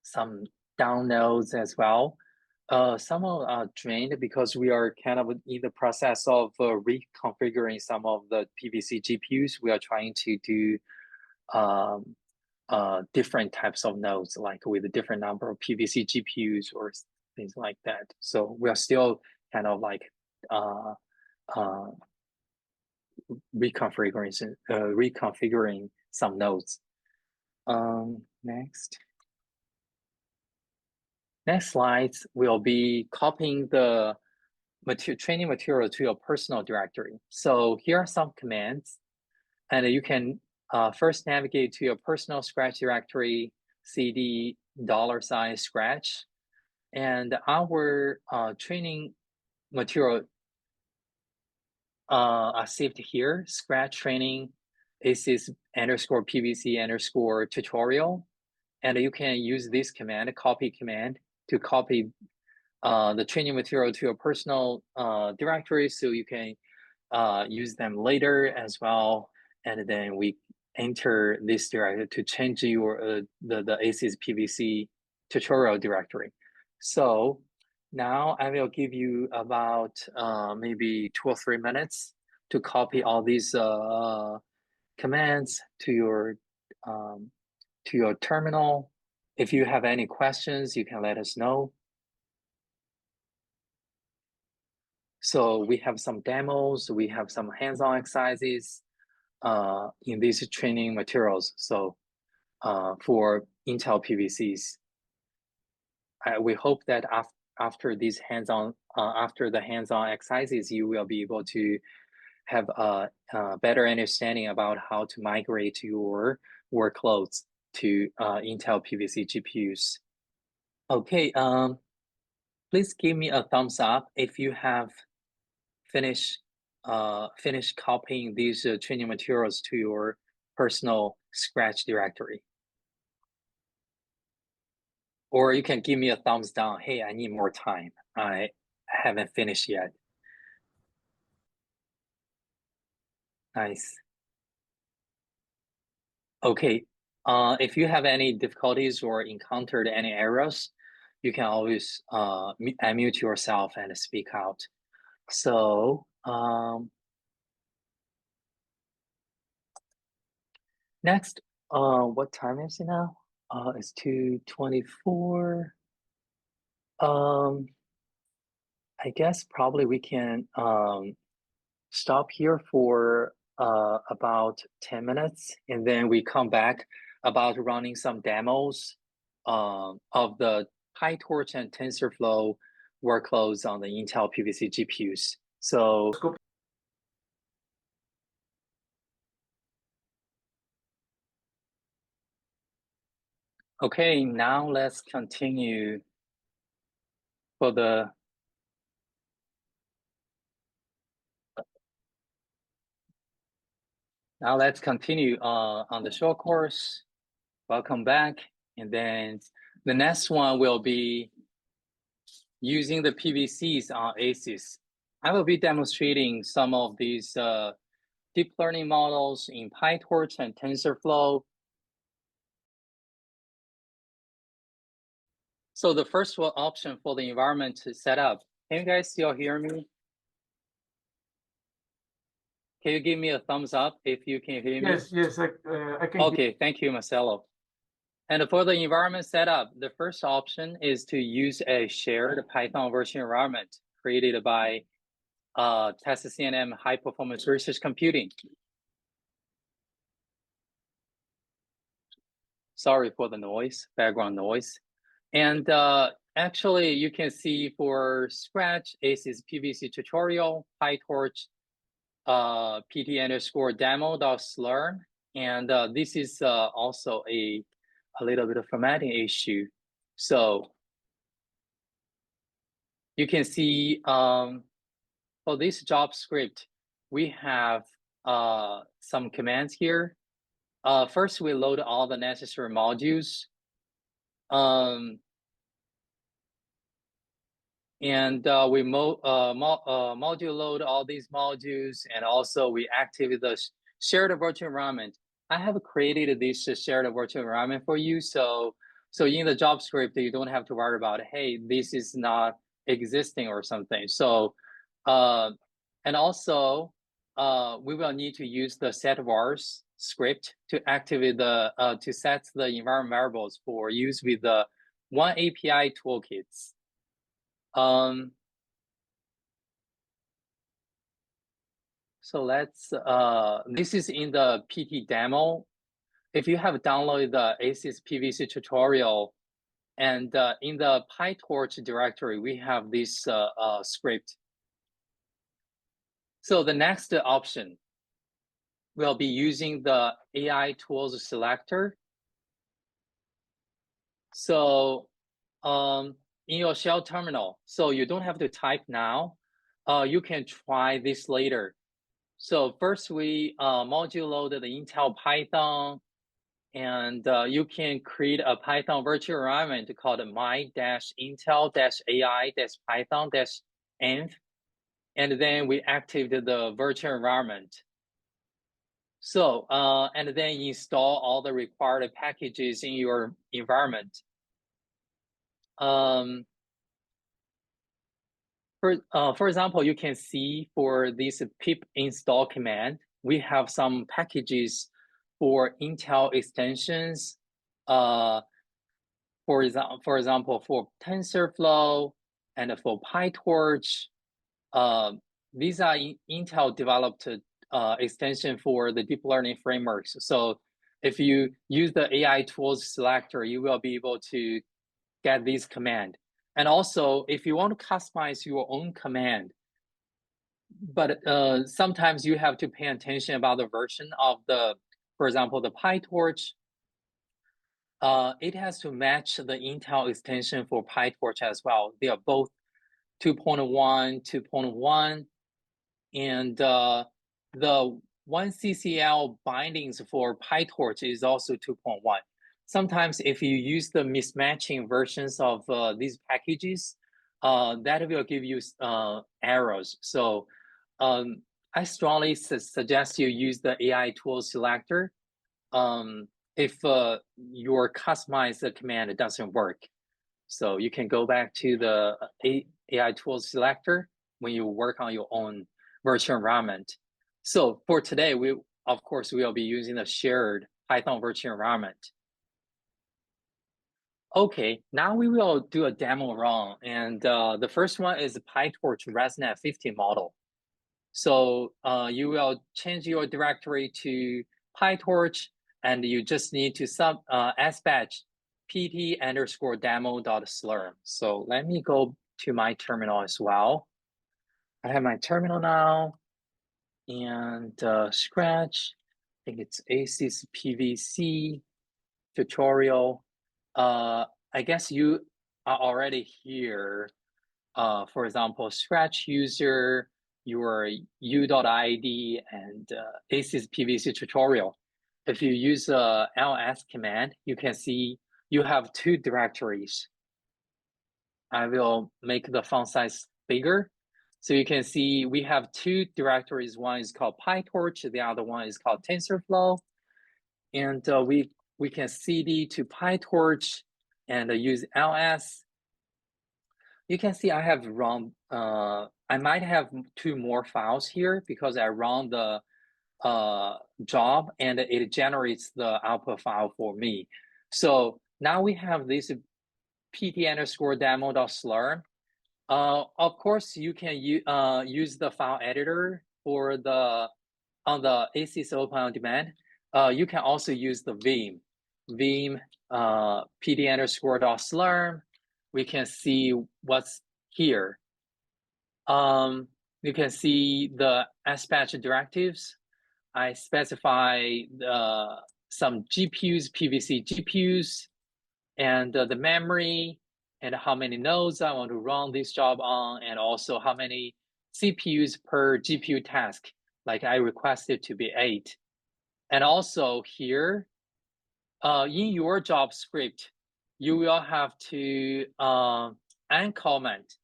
some down nodes as well. Some are drained because we are kind of in the process of reconfiguring some of the PVC GPUs. We are trying to do different types of nodes, like with a different number of PVC GPUs or things like that. So we are still kind of like reconfiguring some nodes. Next slides will be copying the training material to your personal directory. So here are some commands, and you can first navigate to your personal Scratch directory, cd $ Scratch, and our training material are saved here: Scratch training, ACES _ PVC _ tutorial. And you can use this command, copy command, to copy the training material to your personal directory, so you can use them later as well. And then we enter this directory to change your the ACES PVC tutorial directory. So now I will give you about maybe 2 or 3 minutes to copy all these commands to your terminal. If you have any questions, you can let us know. So we have some demos, we have some hands-on exercises in these training materials. So for Intel PVCs, we hope that after these hands-on, after the hands-on exercises, you will be able to have a better understanding about how to migrate your workloads to Intel PVC GPUs. Okay, please give me a thumbs up if you have finished copying these training materials to your personal Scratch directory. Or you can give me a thumbs down. Hey, I need more time. I haven't finished yet. Nice. Okay, if you have any difficulties or encountered any errors, you can always unmute yourself and speak out. So next, what time is it now? It's 2:24. I guess probably we can stop here for about 10 minutes, and then we come back about running some demos of the PyTorch and TensorFlow workloads on the Intel PVC GPUs. So okay, now let's continue for the Now let's continue on the short course. Welcome back. And then the next one will be using the PVCs on ACES. I will be demonstrating some of these deep learning models in PyTorch and TensorFlow. So the first option for the environment to set up. Can you guys still hear me? Can you give me a thumbs up if you can hear me? Yes, I can. Okay, thank you, Marcelo. And for the environment setup, the first option is to use a shared Python virtual environment created by Texas A&M High Performance Research Computing. Sorry for the noise, background noise. And actually, you can see for Scratch, ACES PVC tutorial, PyTorch, pt_demo.slurm. And this is also a little bit of formatting issue. So you can see for this job script, we have some commands here. First, we load all the necessary modules. And we module load all these modules, and also we activate the shared virtual environment. I have created this shared virtual environment for you. So in the job script, you don't have to worry about, hey, this is not existing or something. So, and also we will need to use the setVars script to activate the, to set the environment variables for use with the one API toolkits. So let's, this is in the PT demo. If you have downloaded the ACES PVC tutorial, and in the PyTorch directory, we have this script. So the next option will be using the AI tools selector. So in your shell terminal, so you don't have to type now. You can try this later. So first we module loaded the Intel Python, and you can create a Python virtual environment called my-intel-ai-python-env, and then we activated the virtual environment. So, and then install all the required packages in your environment. For example, you can see for this pip install command, we have some packages for Intel extensions. For example, for TensorFlow and for PyTorch. These are Intel developed extension for the deep learning frameworks. So if you use the AI tools selector, you will be able to get this command. And also, if you want to customize your own command, but sometimes you have to pay attention about the version of the, for example, the PyTorch. It has to match the Intel extension for PyTorch as well. They are both 2.1, 2.1, and the 1CCL bindings for PyTorch is also 2.1. Sometimes if you use the mismatching versions of these packages, that will give you errors. So I strongly suggest you use the AI tool selector if your customized command doesn't work. So you can go back to the AI tool selector when you work on your own virtual environment. So for today, we of course will be using the shared Python virtual environment. Okay, now we will do a demo run, and the first one is the PyTorch ResNet 50 model. So you will change your directory to PyTorch, and you just need to sbatch pt_demo.slurm. So let me go to my terminal as well. I have my terminal now, and Scratch, I think it's ACES PVC tutorial. I guess you are already here. For example, Scratch user, your u.id, and ACES PVC tutorial. If you use ls command, you can see you have two directories. I will make the font size bigger. So you can see we have two directories. One is called PyTorch, the other one is called TensorFlow. And we can cd to PyTorch and use ls. You can see I have run, I might have two more files here because I run the job and it generates the output file for me. So now we have this pt_demo.slurm. Of course, you can use the file editor for on the ACES Open on Demand. You can also use the Vim pt_.slurm. We can see what's here. You can see the SBatch directives. I specify some GPUs, PVC GPUs, and the memory, and how many nodes I want to run this job on, and also how many CPUs per GPU task. Like I requested to be 8. And also here, in your job script, you will have to uncomment.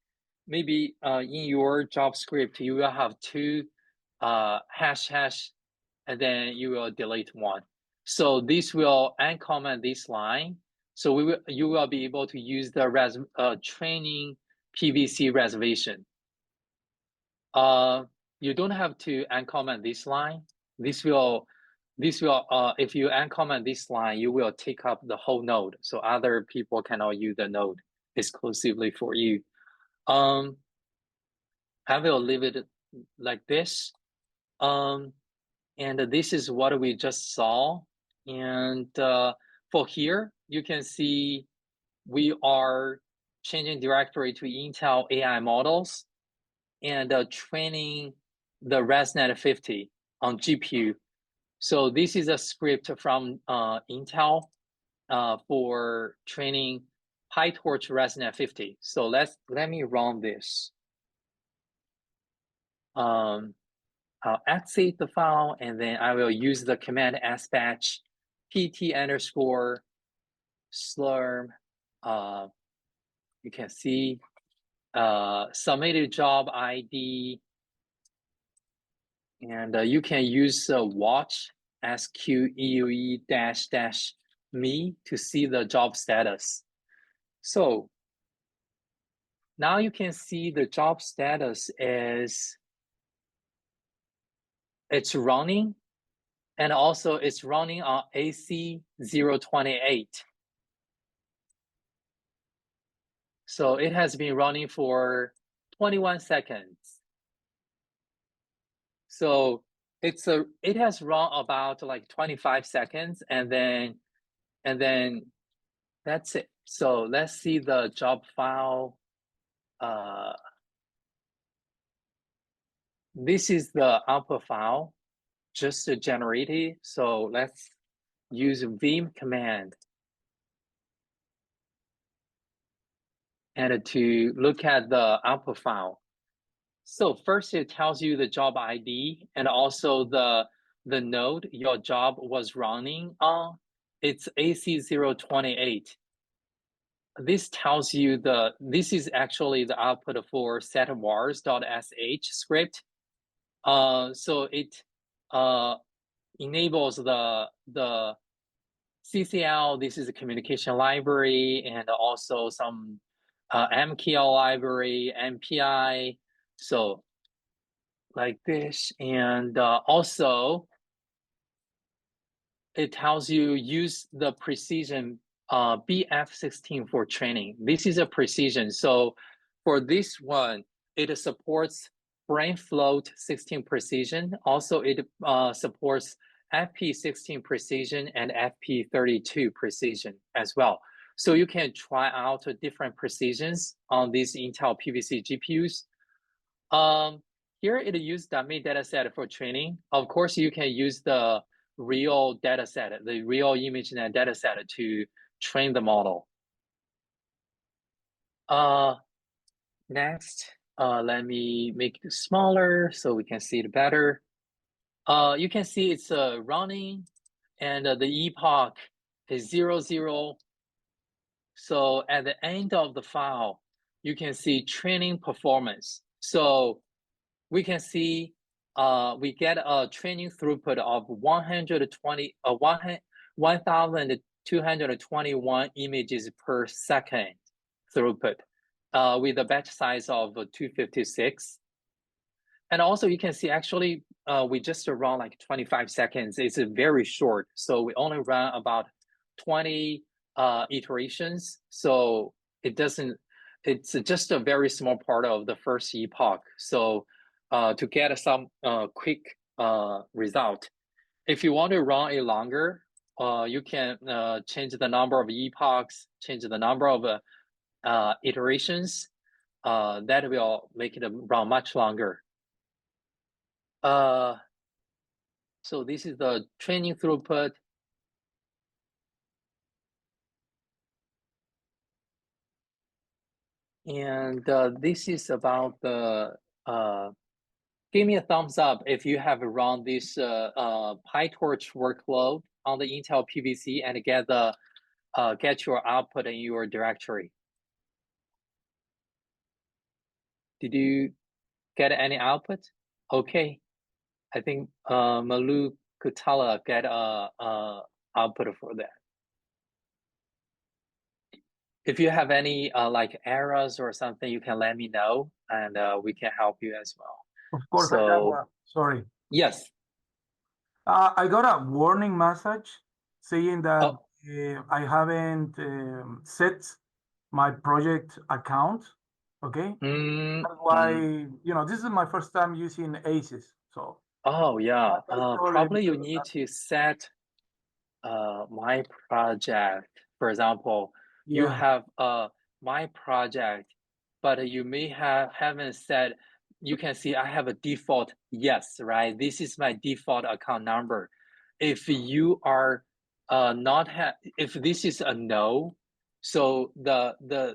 Maybe in your job script, you will have two hash, and then you will delete one. So this will uncomment this line. So you will be able to use the training PVC reservation. You don't have to uncomment this line. This will if you uncomment this line, you will take up the whole node. So other people cannot use the node exclusively for you. I will leave it like this. And this is what we just saw. And for here, you can see we are changing directory to Intel AI models and training the ResNet 50 on GPU. So this is a script from Intel for training PyTorch ResNet 50. So let me run this. I'll exit the file, and then I will use the command sbatch pt_slurm. You can see submitted job ID, and you can use watch sqeue-me to see the job status. So now you can see the job status is it's running, and also it's running on AC028. So it has been running for 21 seconds. So it has run about like 25 seconds, and then that's it. So let's see the job file. This is the output file just generated. So let's use Vim command and to look at the output file. So first it tells you the job ID and also the node your job was running on. It's AC028. This tells you this is actually the output for setvars.sh script. So it enables the CCL. This is a communication library, and also some MKL library, MPI. So like this, and also it tells you use the precision BF16 for training. This is a precision. So for this one, it supports brain float 16 precision. Also, it supports FP16 precision and FP32 precision as well. So you can try out different precisions on these Intel PVC GPUs. Here it used dummy dataset for training. Of course, you can use the real dataset, the real ImageNet dataset to train the model. Next, let me make it smaller so we can see it better. You can see it's running, and the epoch is 00. So at the end of the file, you can see training performance. So we can see we get a training throughput of 1,221 images per second throughput with a batch size of 256. And also you can see actually we just run like 25 seconds. It's very short. So we only run about 20 iterations. So it's just a very small part of the first epoch. So to get some quick result, if you want to run it longer, you can change the number of epochs, change the number of iterations. That will make it run much longer. So this is the training throughput. And this is about the, give me a thumbs up if you have run this PyTorch workload on the Intel PVC and get your output in your directory. Did you get any output? Okay. I think Malu Kutala get output for that. If you have any like errors or something, you can let me know and we can help you as well. Of course, I got one. Sorry. Yes. I got a warning message saying that I haven't set my project account. Okay. That's why, you know, this is my first time using ACES. So. Oh, yeah. Probably you need to set my project. For example, you have my project, but you may haven't said, you can see I have a default yes, right? This is my default account number. If you are if this is a no, so the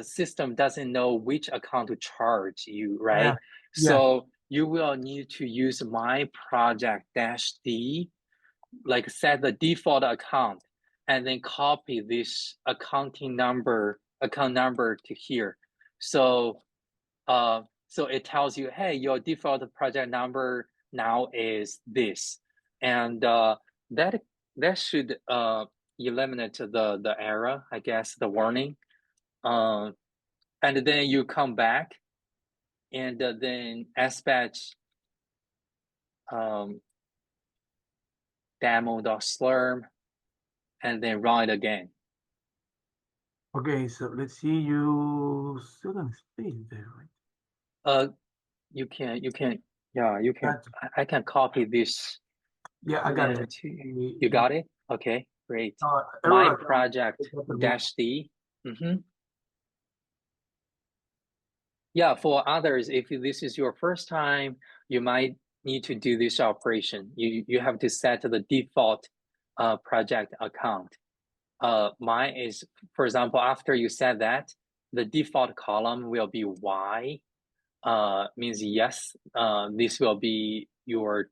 system doesn't know which account to charge you, right? So you will need to use my project -d, like set the default account and then copy this account number to here. So so it tells you, hey, your default project number now is this, and that should eliminate the error, I guess, the warning. And then you come back and then sbatch demo.slurm and then run it again. Okay, so let's see, you still don't space there, right? You can, yeah, you can. I can copy this. Yeah, I got it. You got it? Okay, great. My project -d. Yeah, for others, if this is your first time, you might need to do this operation. You have to set the default project account. Mine is, for example, after you set that, the default column will be Y, means yes, this will be your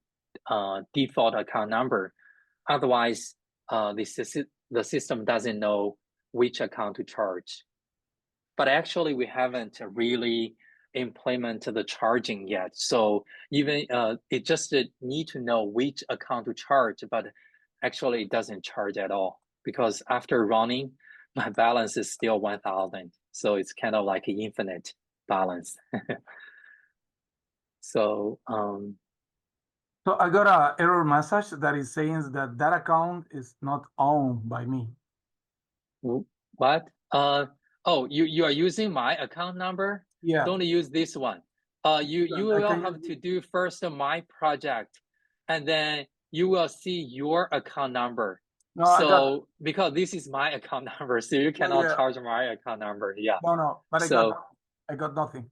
default account number. Otherwise, the system doesn't know which account to charge. But actually, we haven't really implemented the charging yet. So even it just need to know which account to charge, but actually it doesn't charge at all, because after running, my balance is still 1,000. So it's kind of like an infinite balance. So so I got an error message that is saying that that account is not owned by me. What? Oh, you are using my account number? Yeah. Don't use this one. You will have to do first my project, and then you will see your account number. No, so because this is my account number, so you cannot charge my account number. Yeah. No, but I got nothing.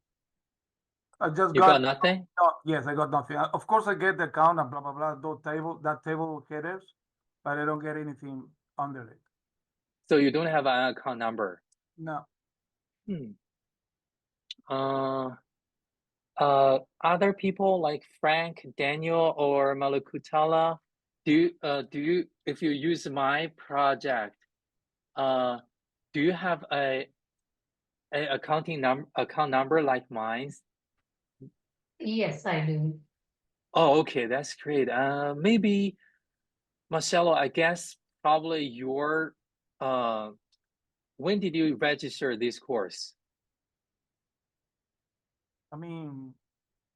I just got nothing. Yes, I got nothing. Of course, I get the account and blah blah blah. That table headers, but I don't get anything under it. So you don't have an account number? No. Other people like Frank, Daniel, or Malakutala, do you, if you use my project, do you have a a account number like mine? Yes, I do. Oh, okay, that's great. Maybe Marcelo, I guess probably your when did you register this course? I mean,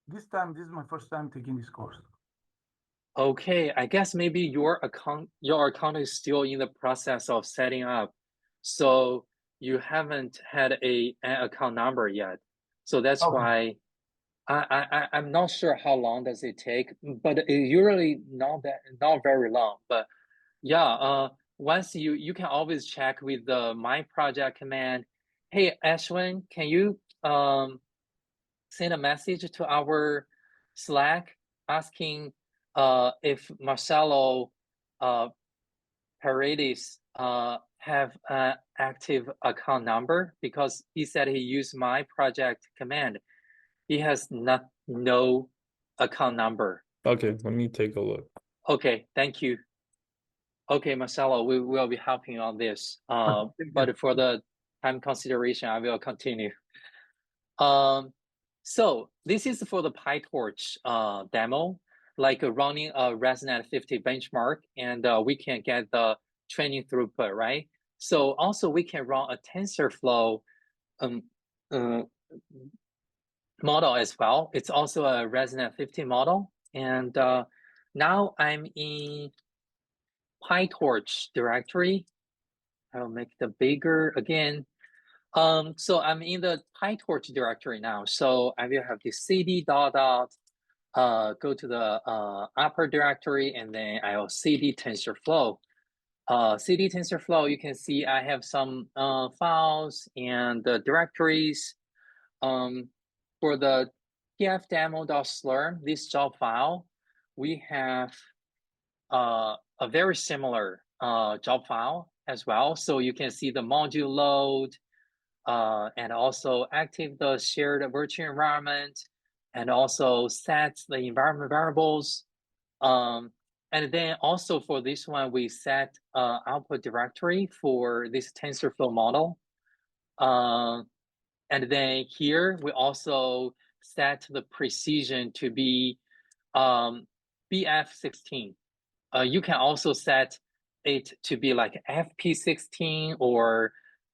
this is my first time taking this course. Okay, I guess maybe your account is still in the process of setting up, so you haven't had an account number yet. So that's Okay. why I'm not sure how long does it take, but it usually not very long. But yeah, once you can always check with the my project command. Hey, Ashwin, can you send a message to our Slack asking if Marcelo Paredes have an active account number, because he said he used my project command. He has no account number. Okay, let me take a look. Okay, thank you. Okay, Marcelo, we will be helping on this. But for the time consideration, I will continue. So this is for the PyTorch demo, like running a ResNet 50 benchmark, and we can get the training throughput, right? So also we can run a TensorFlow model as well. It's also a ResNet 50 model. And now I'm in PyTorch directory. I'll make the bigger again. So I'm in the PyTorch directory now. So I will have the cd dot go to the upper directory, and then I'll cd TensorFlow. cd TensorFlow, you can see I have some files and the directories. For the tf-demo.slurm, this job file, we have a very similar job file as well. So you can see the module load, and also active the shared virtual environment, and also set the environment variables. And then also for this one, we set output directory for this TensorFlow model. And then here we also set the precision to be BF16. You can also set it to be like FP16 or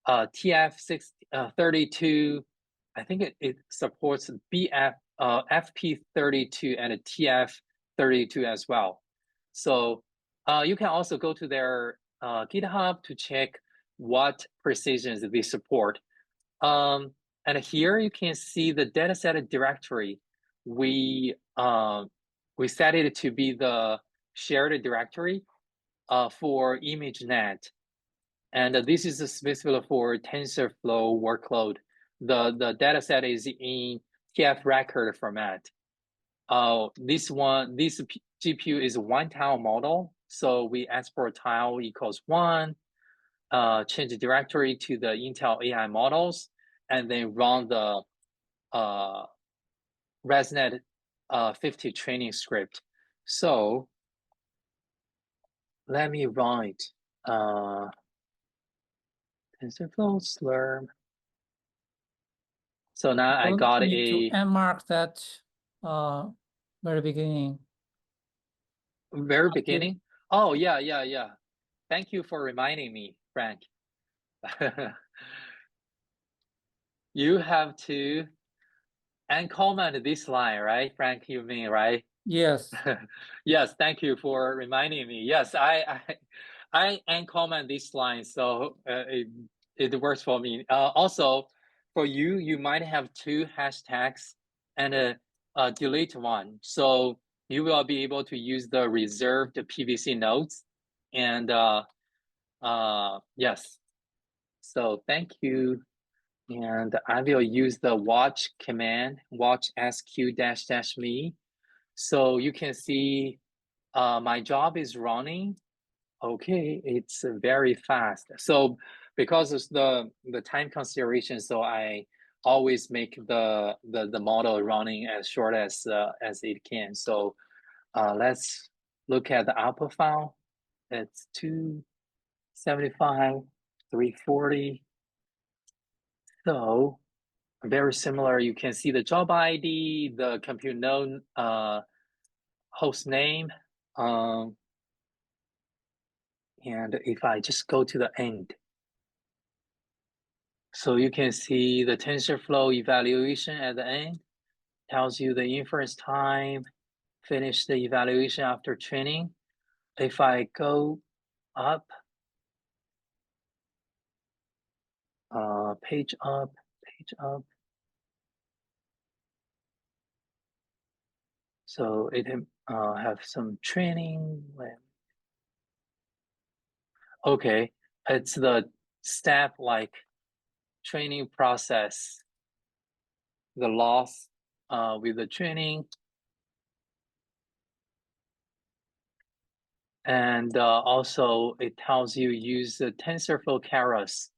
TF32. I think it supports FP32 and TF32 as well. So you can also go to their GitHub to check what precisions they support. And here you can see the dataset directory. We set it to be the shared directory for ImageNet. And this is specifically for TensorFlow workload. The dataset is in TF record format. This GPU is one tile model. So we export tile equals 1, change the directory to the Intel AI models, and then run the ResNet 50 training script. So let me run it. TensorFlow Slurm. So now I got to mark that very beginning. Very beginning? Oh, yeah. Thank you for reminding me, Frank. You have to uncomment this line, right, Frank? You mean, right? Yes. Yes, thank you for reminding me. Yes, I uncomment this line, so it works for me. Also, for you, you might have 2 hashtags and a delete one, so you will be able to use the reserved PVC nodes. And yes, so thank you. And I will use the watch command, watch sq-me. So you can see my job is running. Okay, it's very fast. So because of the time consideration, so I always make the model running as short as it can. So let's look at the output file. It's 275, 340. So very similar. You can see the job ID, the compute node host name. And if I just go to the end, so you can see the TensorFlow evaluation at the end, tells you the inference time, finish the evaluation after training. If I go up, page up, so it have some training. Okay, it's the step like training process, the loss with the training. And also it tells you use the TensorFlow keras.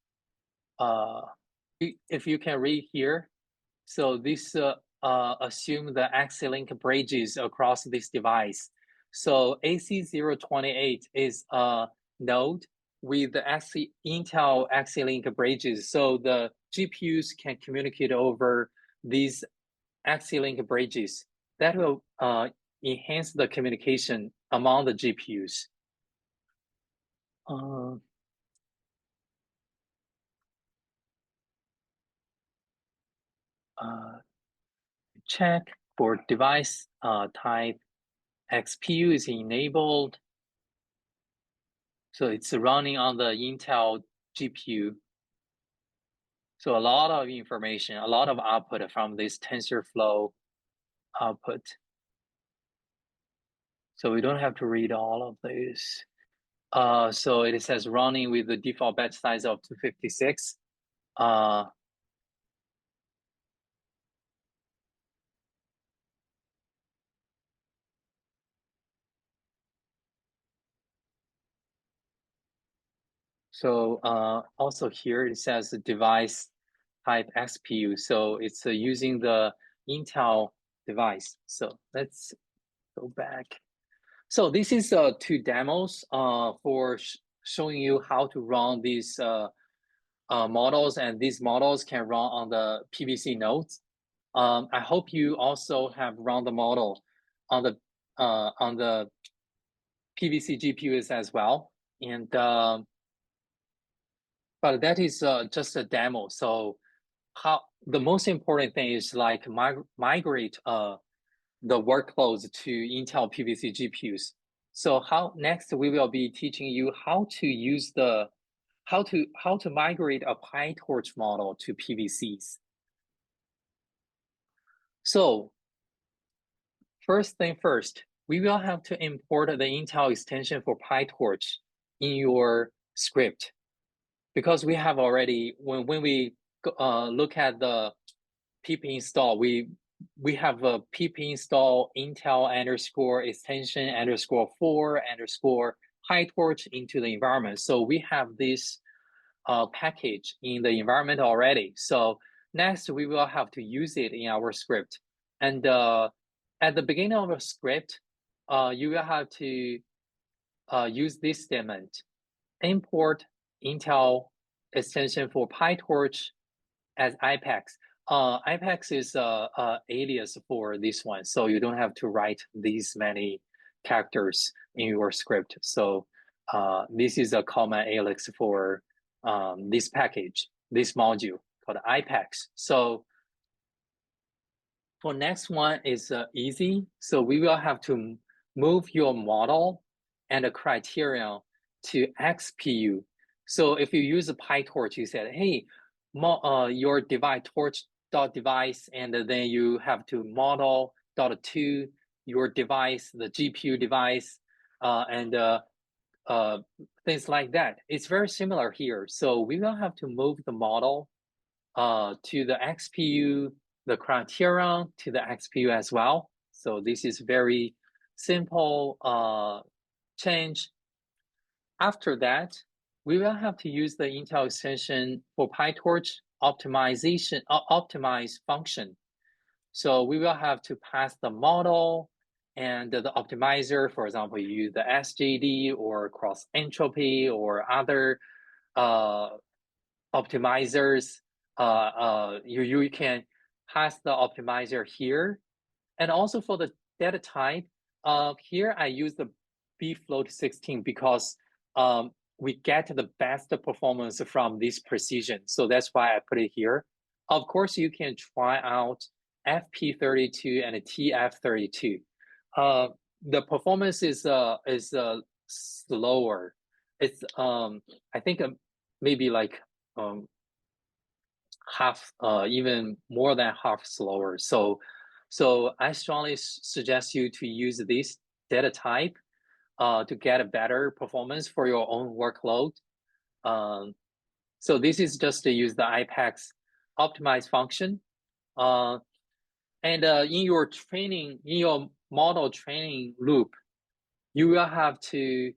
If you can read here, so this assume the X-link bridges across this device. So AC028 is a node with the Intel X-link bridges. So the GPUs can communicate over these X-link bridges. That will enhance the communication among the GPUs. Check for device type XPU is enabled. So it's running on the Intel GPU. So a lot of information, a lot of output from this TensorFlow output. So we don't have to read all of this. So it says running with the default batch size of 256. So also here it says the device type XPU. So it's using the Intel device. So let's go back. So this is two demos for showing you how to run these models, and these models can run on the PVC nodes. I hope you also have run the model on the PVC GPUs as well. And but that is just a demo. So the most important thing is like migrate the workloads to Intel PVC GPUs. So next we will be teaching you how to use how to migrate a PyTorch model to PVCs. So first thing first, we will have to import the Intel extension for PyTorch in your script, because we have already, when we look at the pip install, we have a pip install Intel _extension _4 PyTorch into the environment. So we have this package in the environment already. So next we will have to use it in our script. And at the beginning of a script, you will have to use this statement: import Intel extension for PyTorch as IPEX. IPEX is a alias for this one, so you don't have to write these many characters in your script. So this is a common alias for this package, this module called IPEX. So for next one is easy. So we will have to move your model and a criterion to XPU. So if you use a PyTorch, you said, hey, your device torch.device, and then you have to model.to your device, the GPU device, and things like that. It's very similar here. So we will have to move the model to the XPU, the criterion to the XPU as well. So this is very simple change. After that, we will have to use the Intel extension for PyTorch optimize function. So we will have to pass the model and the optimizer. For example, you use the SJD or cross entropy or other optimizers you can pass the optimizer here. And also for the data type, here I use the bfloat16 because we get the best performance from this precision. So that's why I put it here. Of course, you can try out FP32 and TF32. The performance is slower. It's I think maybe like half, even more than half slower. So I strongly suggest you to use this data type to get a better performance for your own workload. So this is just to use the IPEX optimize function. And in your training, in your model training loop, you will have to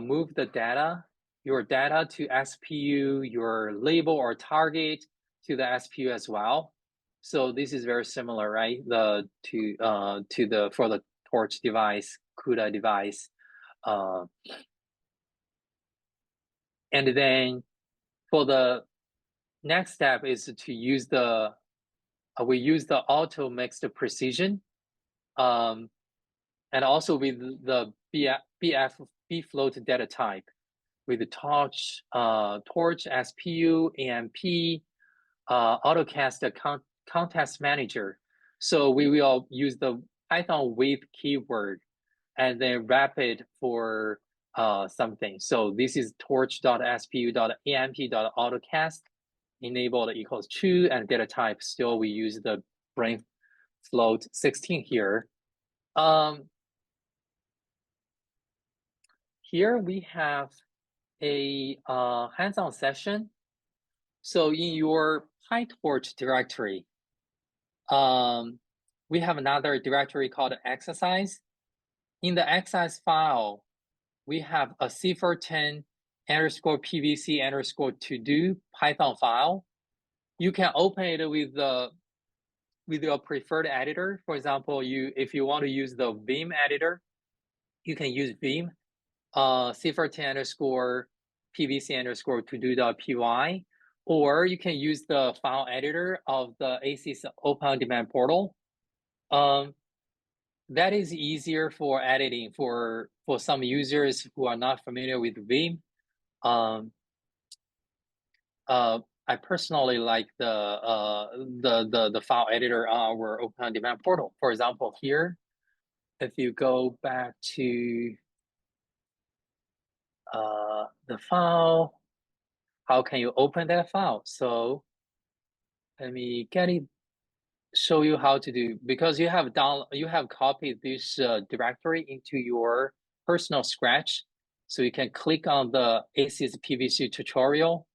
move the data, your data to SPU, your label or target to the SPU as well. So this is very similar, right? For the Torch device, CUDA device. And then for the next step is to use we use the auto mixed precision, and also with the bfloat data type with the Torch SPU, AMP, AutoCast context manager. So we will use the Python with keyword and then wrap it for something. So this is torch.spu.amp.autocast enabled equals true, and data type still we use the brain float 16 here. Here we have a hands-on session. So in your PyTorch directory, we have another directory called exercise. In the exercise file, we have a cipher10_pvc_to-do Python file. You can open it with your preferred editor. For example, if you want to use the Vim editor, you can use Vim, cipher10_pvc_to-do.py, or you can use the file editor of the ACES Open Demand Portal. That is easier for editing for some users who are not familiar with Vim. I personally like the file editor on our Open Demand Portal. For example, here, if you go back to the file, how can you open that file? So let me show you how to do, because you have copied this directory into your personal Scratch. So you can click on the ACES PVC tutorial,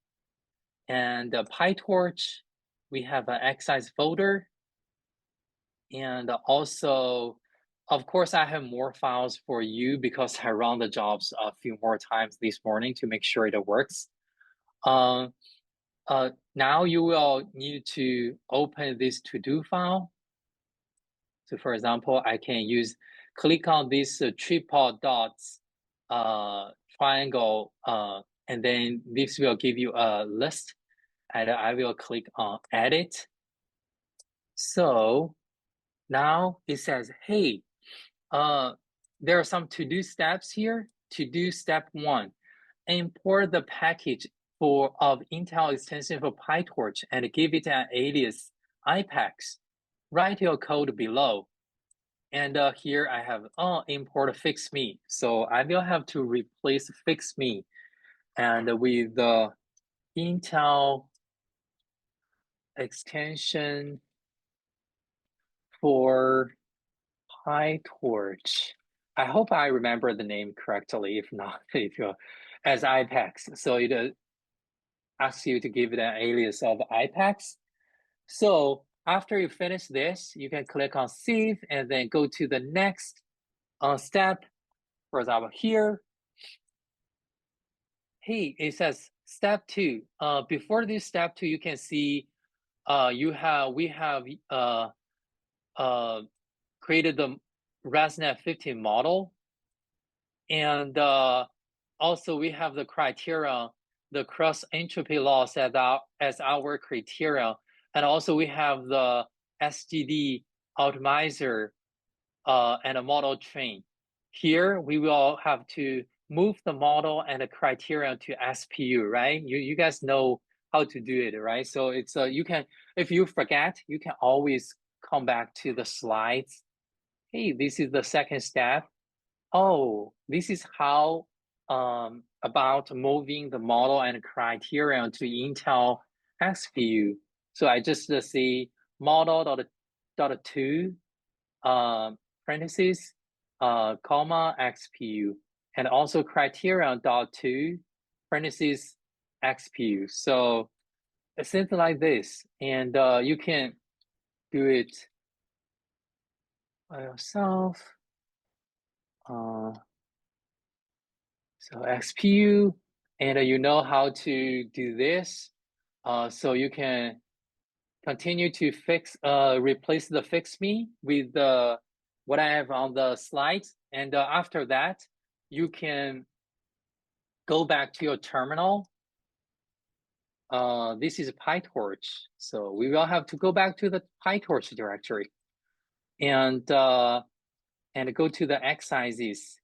and PyTorch, we have an exercise folder. And also, of course, I have more files for you because I run the jobs a few more times this morning to make sure it works. Now you will need to open this to-do file. So for example, I can click on this triple dots triangle, and then this will give you a list, and I will click on edit. So now it says, hey, there are some to-do steps here. To-do step 1, import the package of Intel extension for PyTorch and give it an alias IPEX. Write your code below. And here I have import fixme. So I will have to replace fixme and with the Intel extension for PyTorch. I hope I remember the name correctly. If not, as IPEX. So it asks you to give it an alias of IPEX. So after you finish this, you can click on save and then go to the next step. For example, here, hey, it says step 2. Before this step 2, you can see we have created the ResNet 15 model, and also we have the criteria the cross entropy loss as our criteria. And also we have the SGD optimizer and a model train. Here, we will have to move the model and the criteria to SPU, right? You guys know how to do it, right? So it's you can, if you forget, you can always come back to the slides. Hey, this is the second step. Oh, this is how about moving the model and criterion to Intel XPU. So I just see model.2 parentheses comma XPU, and also criterion.2 parentheses XPU. So it's something like this, and you can do it by yourself. So XPU, and you know how to do this. So you can continue to replace the fix me with what I have on the slides. And after that, you can go back to your terminal. This is PyTorch. So we will have to go back to the PyTorch directory and go to the ACES.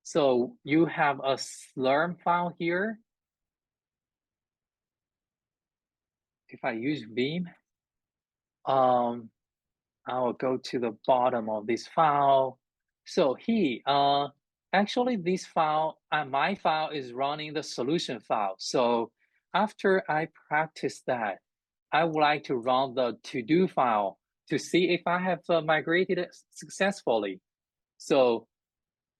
So you have a Slurm file here. If I use Vim, I will go to the bottom of this file. So actually this file, my file is running the solution file. So after I practice that, I would like to run the to-do file to see if I have migrated it successfully. So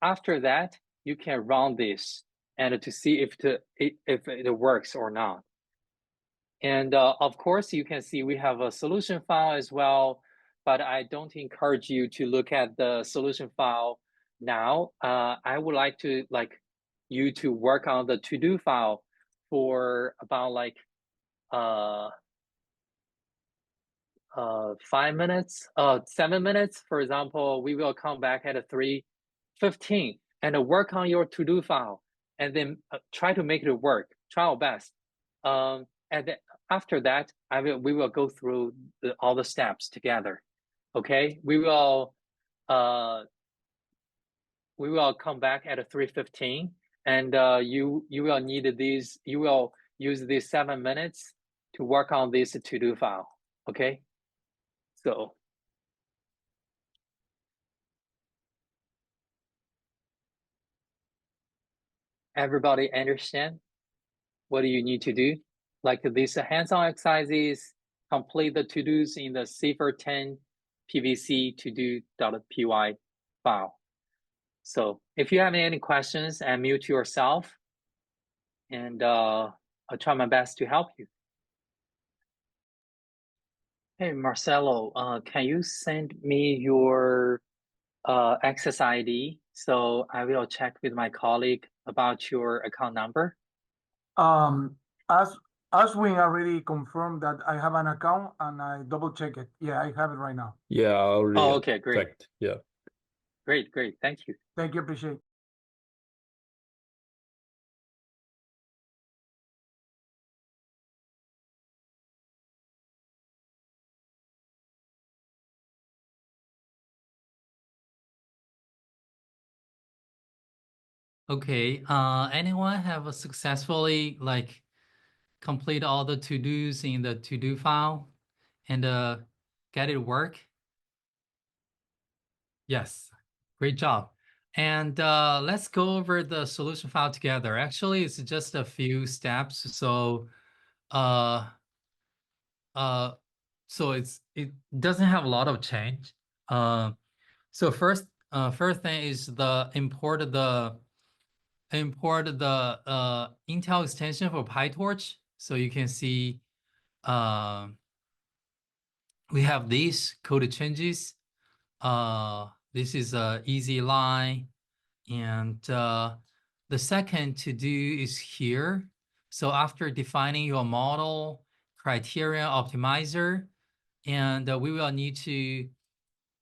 after that, you can run this and to see if it works or not. And of course, you can see we have a solution file as well, but I don't encourage you to look at the solution file now. I would like you to work on the to-do file for about 5 minutes, 7 minutes. For example, we will come back at 3:15 and work on your to-do file, and then try to make it work. Try our best. And then after that, we will go through all the steps together. Okay, we will come back at 3:15, and you will need these. You will use these 7 minutes to work on this to-do file. Okay, so. Everybody understand what do you need to do? Like these hands-on exercises, complete the to-dos in the Cipher10 PVC to-do.py file. So if you have any questions, unmute yourself, and I'll try my best to help you. Hey, Marcelo, can you send me your access ID? So I will check with my colleague about your account number. Ashwin already confirmed that I have an account, and I double check it. Yeah, I have it right now. Yeah, I already okay, great. checked. Yeah. Great. Thank you. Thank you, appreciate it. Okay, anyone have successfully complete all the to-dos in the to-do file and get it work? Yes, great job. And let's go over the solution file together. Actually, it's just a few steps. So so it doesn't have a lot of change. So first thing is import the Intel extension for PyTorch. So you can see we have these code changes. This is a easy line, and the second to do is here. So after defining your model, criterion optimizer, and we will need to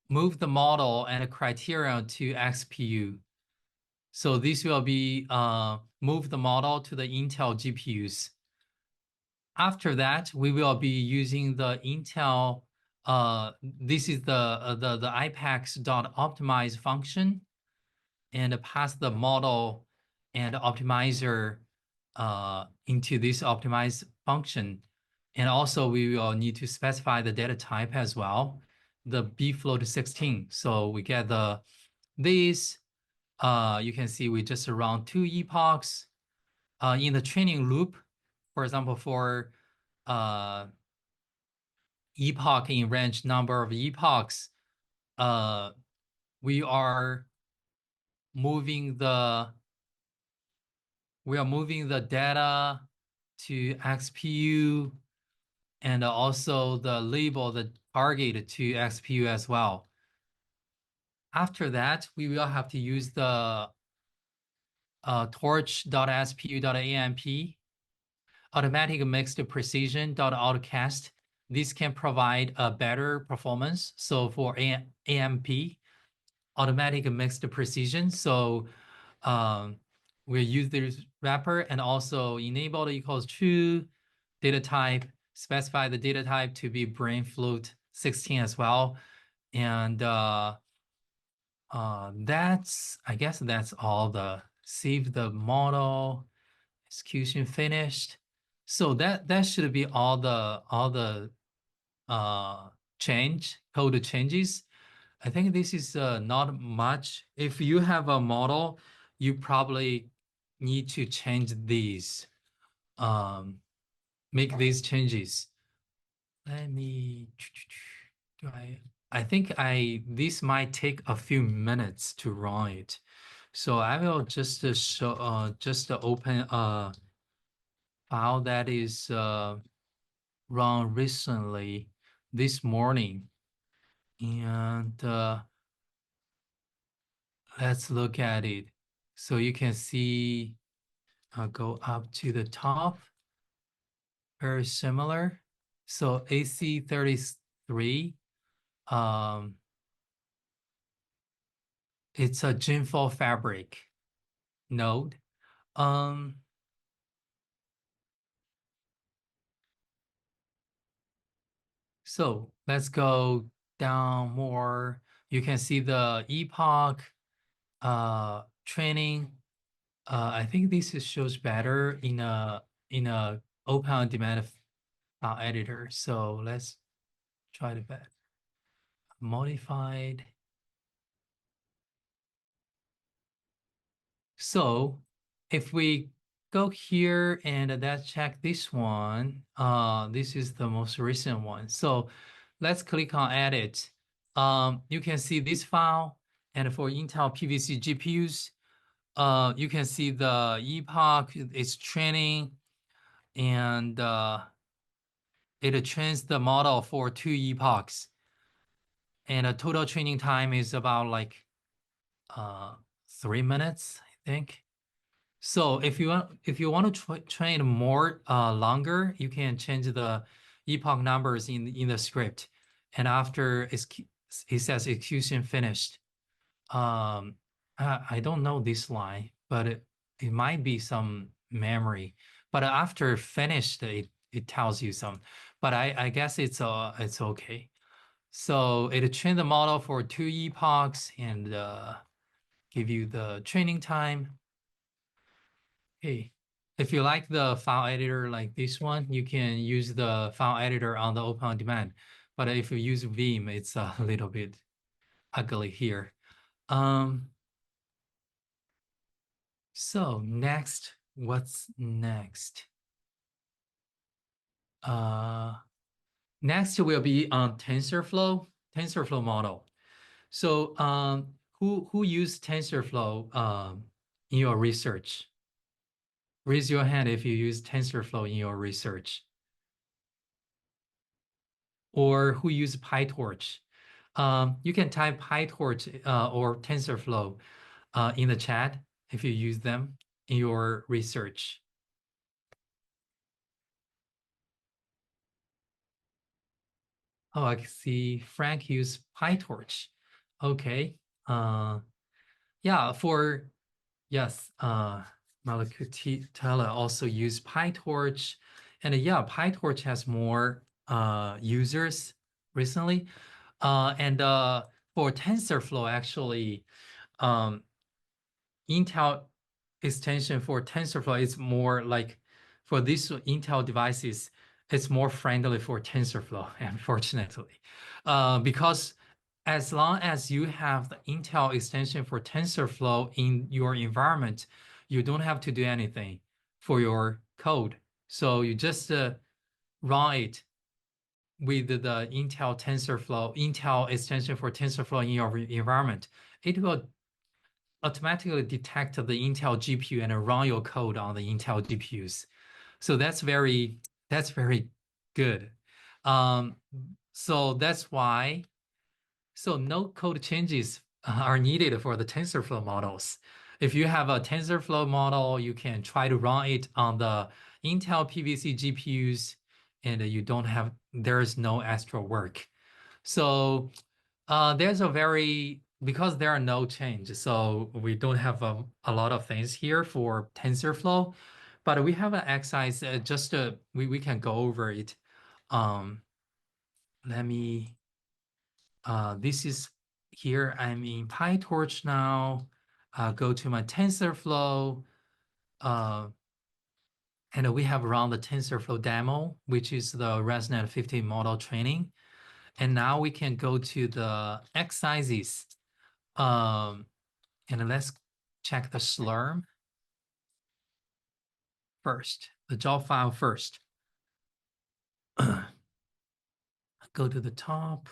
move the model and a criterion to XPU. So this will be move the model to the Intel GPUs. After that, we will be using the Intel. This is the IPAX.optimize function, and pass the model and optimizer into this optimize function. And also we will need to specify the data type as well, the bfloat16. So we get this. You can see we just run 2 epochs in the training loop. For example, for epoch in range number of epochs, we are moving the data to XPU, and also the label the target to XPU as well. After that, we will have to use the torch.spu.amp automatic mixed precision.autocast. This can provide a better performance. So for AMP, automatic mixed precision. So we'll use this wrapper, and also enable equals true data type, specify the data type to be brain float 16 as well. And I guess that's all. The save the model, execution finished. So that should be all the code changes. I think this is not much. If you have a model, you probably need to change these, make these changes. Let me, I think this might take a few minutes to run it. So I will just show, just open a file that is run recently this morning. And let's look at it. So you can see, go up to the top, very similar. So AC33, it's a Jinfo fabric node. So let's go down more. You can see the epoch training. I think this shows better in a open on demand file editor. So let's try the modified. So if we go here and let's check this one, this is the most recent one. So let's click on edit. You can see this file, and for Intel PVC GPUs, you can see the epoch is training, and it trains the model for 2 epochs, and the total training time is about like 3 minutes, I think. So if you want to train more longer, you can change the epoch numbers in the script, and after it says execution finished. I don't know this line, but it might be some memory. But after finished, it tells you some. But I guess it's okay. So it trained the model for 2 epochs and give you the training time. Okay. If you like the file editor like this one, you can use the file editor on the open on demand. But if you use Vim, it's a little bit ugly here. So next, what's next? Next will be on TensorFlow model. So who used TensorFlow in your research? Raise your hand if you use TensorFlow in your research. Or who use PyTorch? You can type PyTorch or TensorFlow in the chat if you use them in your research. Oh, I can see Frank used PyTorch. Okay. Yeah, for yes, Malakutala also use PyTorch, and yeah, PyTorch has more users recently. And for TensorFlow, actually, Intel extension for TensorFlow is more like for these Intel devices, it's more friendly for TensorFlow, unfortunately, because as long as you have the Intel extension for TensorFlow in your environment, you don't have to do anything for your code. So you just run it with the Intel TensorFlow, Intel extension for TensorFlow in your environment. It will automatically detect the Intel GPU and run your code on the Intel GPUs. So that's very good. So that's why, so no code changes are needed for the TensorFlow models. If you have a TensorFlow model, you can try to run it on the Intel PVC GPUs, and you don't have, there is no extra work. So there's a very, because there are no changes, so we don't have a lot of things here for TensorFlow, but we have an exercise, just we can go over it. Let me, this is here, I'm in PyTorch now. Go to my TensorFlow, and we have run the TensorFlow demo, which is the ResNet 15 model training. And now we can go to the exercises. And let's check the Slurm first, the job file first. Go to the top.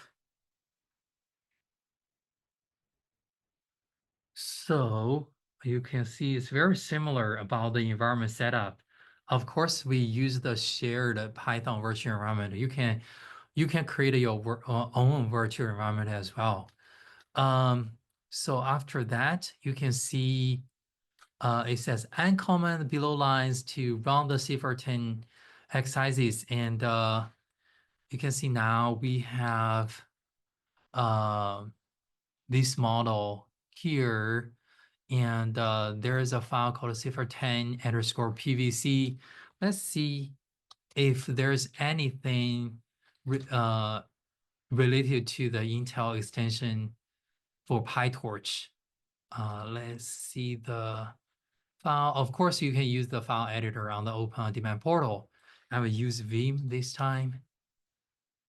So you can see it's very similar about the environment setup. Of course, we use the shared Python virtual environment. You can create your own virtual environment as well. So after that, you can see it says uncomment below lines to run the C14 exercises, and you can see now we have this model here, and there is a file called C14_PVC. Let's see if there's anything related to the Intel extension for PyTorch. Let's see the file. Of course, you can use the file editor on the Open On Demand portal. I will use Vim this time.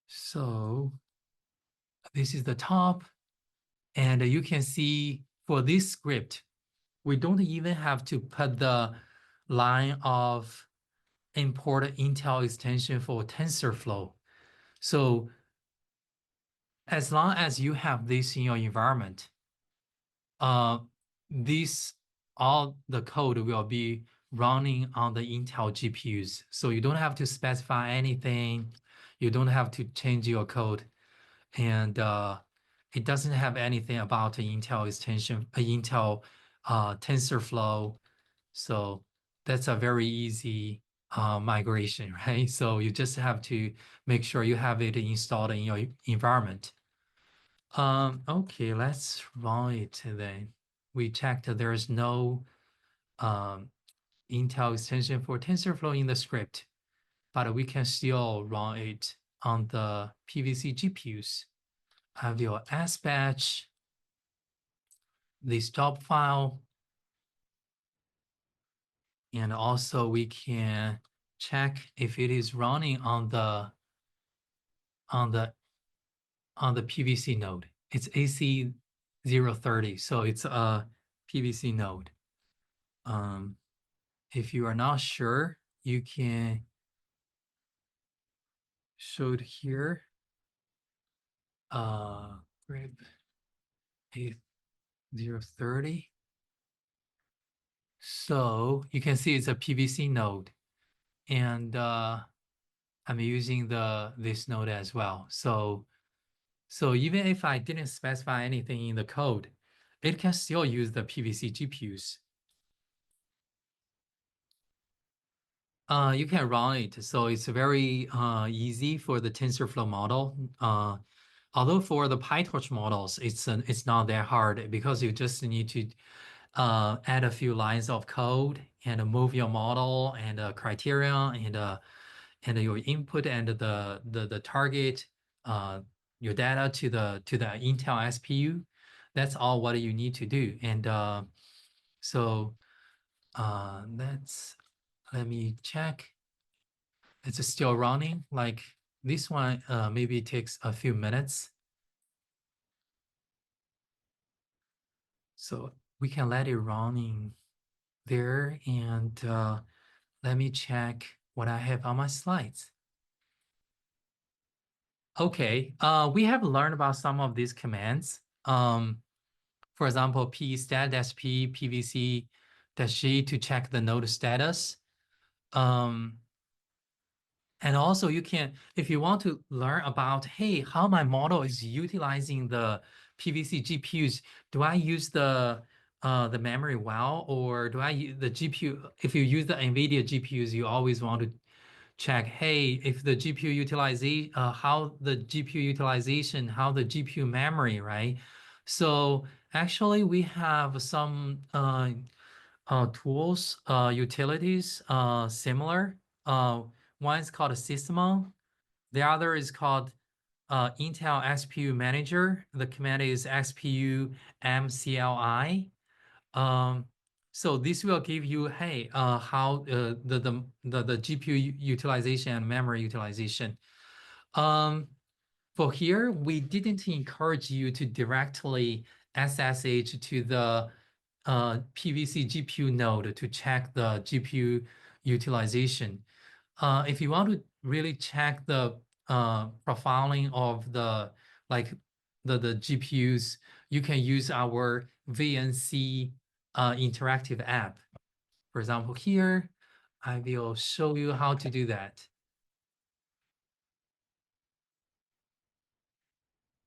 So this is the top. And you can see for this script, we don't even have to put the line of import Intel extension for TensorFlow. So as long as you have this in your environment, all the code will be running on the Intel GPUs. So you don't have to specify anything. You don't have to change your code. And it doesn't have anything about the Intel extension, Intel TensorFlow. So that's a very easy migration, right? So you just have to make sure you have it installed in your environment. Okay, let's run it then. We checked that there is no Intel extension for TensorFlow in the script, but we can still run it on the PVC GPUs. I have your S batch, this job file, and also we can check if it is running on the PVC node. It's AC030, so it's a PVC node. If you are not sure, you can show it here. Grab A030. So you can see it's a PVC node, and I'm using this node as well. So even if I didn't specify anything in the code, it can still use the PVC GPUs. You can run it, so it's very easy for the TensorFlow model. Although for the PyTorch models, it's not that hard because you just need to add a few lines of code and move your model and criterion and your input and the target your data to the Intel SPU. That's all what you need to do. And so let me check. It's still running. Like this one maybe it takes a few minutes. So we can let it running there, and let me check what I have on my slides. Okay, we have learned about some of these commands. For example, p-stat-p pvc-g to check the node status. And also you can, if you want to learn about, hey, how my model is utilizing the PVC GPUs, do I use the memory well, or do I use the GPU? If you use the NVIDIA GPUs, you always want to check, hey, if the GPU utilization, how the GPU utilization, how the GPU memory, right? So actually we have some tools, utilities, similar. One is called a System. The other is called Intel SPU Manager. The command is SPU MCLI. So this will give you, hey, how the GPU utilization and memory utilization. For here, we didn't encourage you to directly SSH to the PVC GPU node to check the GPU utilization. If you want to really check the profiling of the GPUs, you can use our VNC interactive app. For example, here, I will show you how to do that.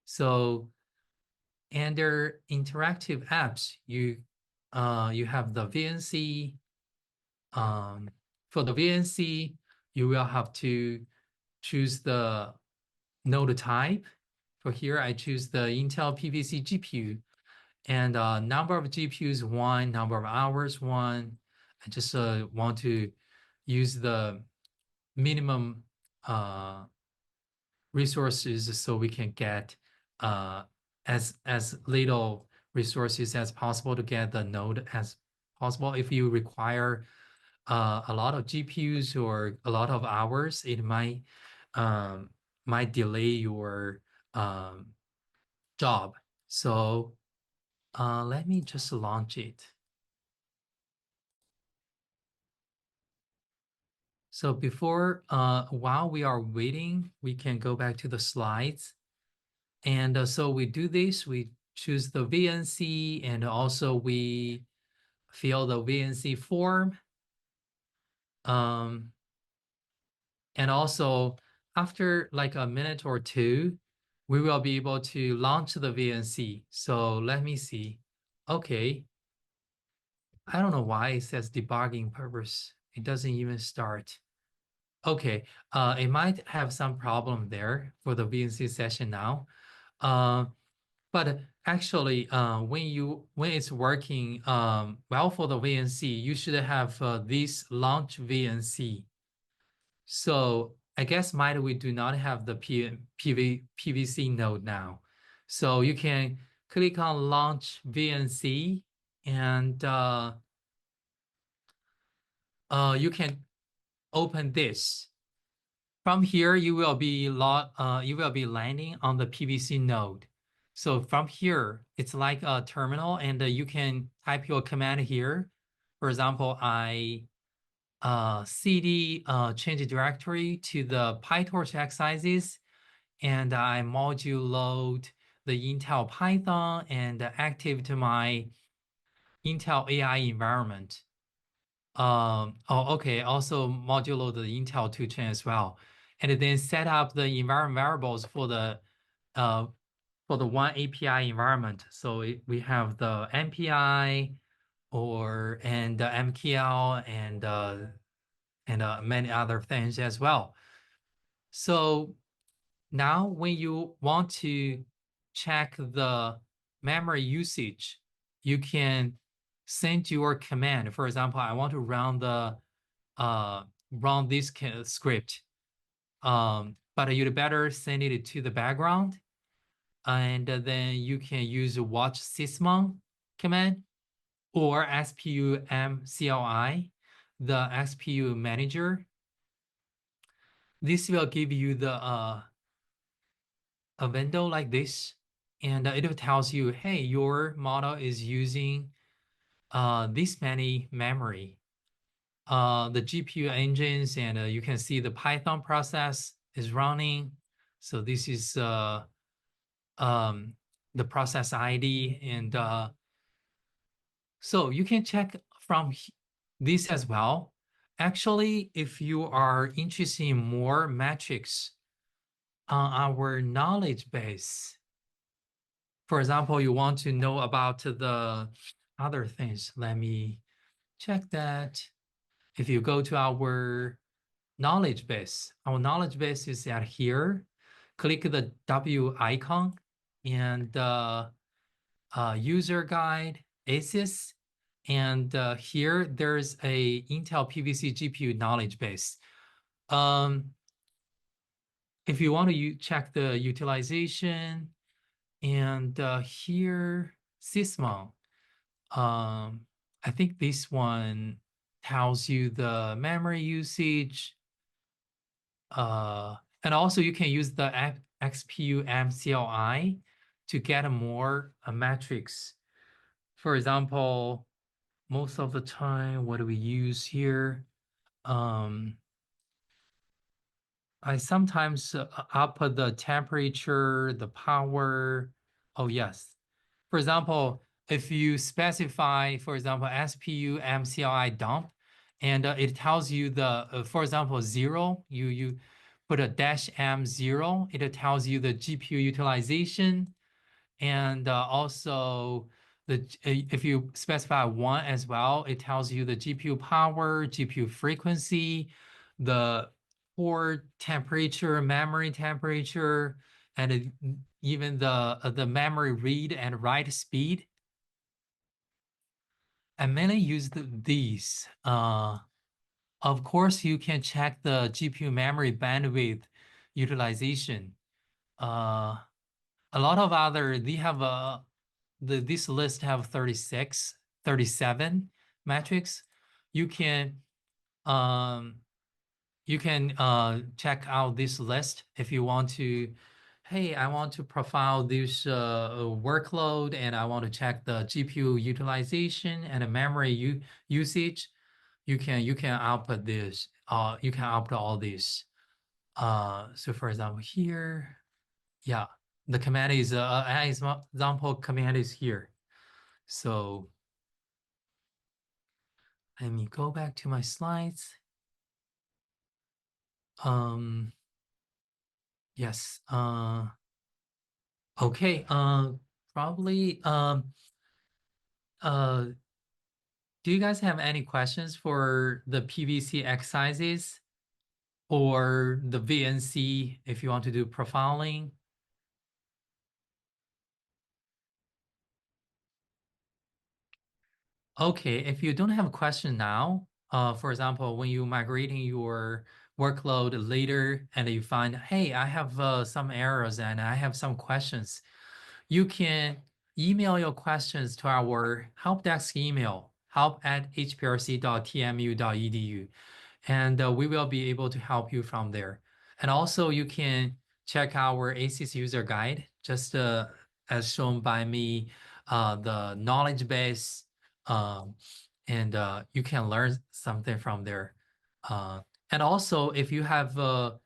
So under interactive apps, you have the VNC. For the VNC, you will have to choose the node type. For here, I choose the Intel PVC GPU, and number of GPUs 1, number of hours 1. I just want to use the minimum resources so we can get as little resources as possible to get the node as possible. If you require a lot of GPUs or a lot of hours, it might delay your job. So let me just launch it. So before, while we are waiting, we can go back to the slides. And so we do this, we choose the VNC, and also we fill the VNC form. And also after like a minute or two, we will be able to launch the VNC. So let me see. Okay. I don't know why it says debugging purpose. It doesn't even start. Okay, it might have some problem there for the VNC session now. But actually, when it's working well for the VNC, you should have this launch VNC. So I guess we do not have the PVC node now. So you can click on launch VNC, and you can open this. From here, you will be landing on the PVC node. So from here, it's like a terminal, and you can type your command here. For example, I cd change directory to the PyTorch exercises, and I module load the Intel Python and active to my Intel AI environment. Okay, also module load the Intel 2-chain as well. And then set up the environment variables for the one API environment. So we have the MPI and the MKL and many other things as well. So now when you want to check the memory usage, you can send your command. For example, I want to run the run this script, but you'd better send it to the background, and then you can use watch sysmon command or spum-cli, the XPU manager. This will give you the a window like this, and it tells you, hey, your model is using this many memory. The GPU engines, and you can see the Python process is running. So this is the process ID, and so you can check from this as well. Actually, if you are interested in more metrics on our knowledge base, for example, you want to know about the other things, let me check that. If you go to our knowledge base is at here. Click the W icon and user guide, ACES, and here there's a Intel PVC GPU knowledge base. If you want to check the utilization, and here sysmon, I think this one tells you the memory usage. And also you can use the XPU-MCLI to get more metrics. For example, most of the time, what do we use here? I sometimes output the temperature, the power. Oh, yes. For example, if you specify, for example, SPU-MCLI dump, and it tells you the, for example, 0, you put a -M0, it tells you the GPU utilization, and also if you specify 1 as well, it tells you the GPU power, GPU frequency, the port temperature, memory temperature, and even the memory read and write speed. I mainly use these. Of course, you can check the GPU memory bandwidth utilization. A lot of other, they have this list have 36, 37 metrics. You can check out this list if you want to. Hey, I want to profile this workload, and I want to check the GPU utilization and the memory usage. You can output this. You can output all these. So for example, here, yeah, the command is example command is here. So let me go back to my slides. Yes. Okay. Probably. Do you guys have any questions for the PVC exercises or the VNC if you want to do profiling? Okay, if you don't have a question now, for example, when you're migrating your workload later and you find, hey, I have some errors and I have some questions, you can email your questions to our help desk email, help@hprc.tmu.edu, and we will be able to help you from there. And also you can check our ACES user guide, just as shown by me, the knowledge base, and you can learn something from there. And also, if you have a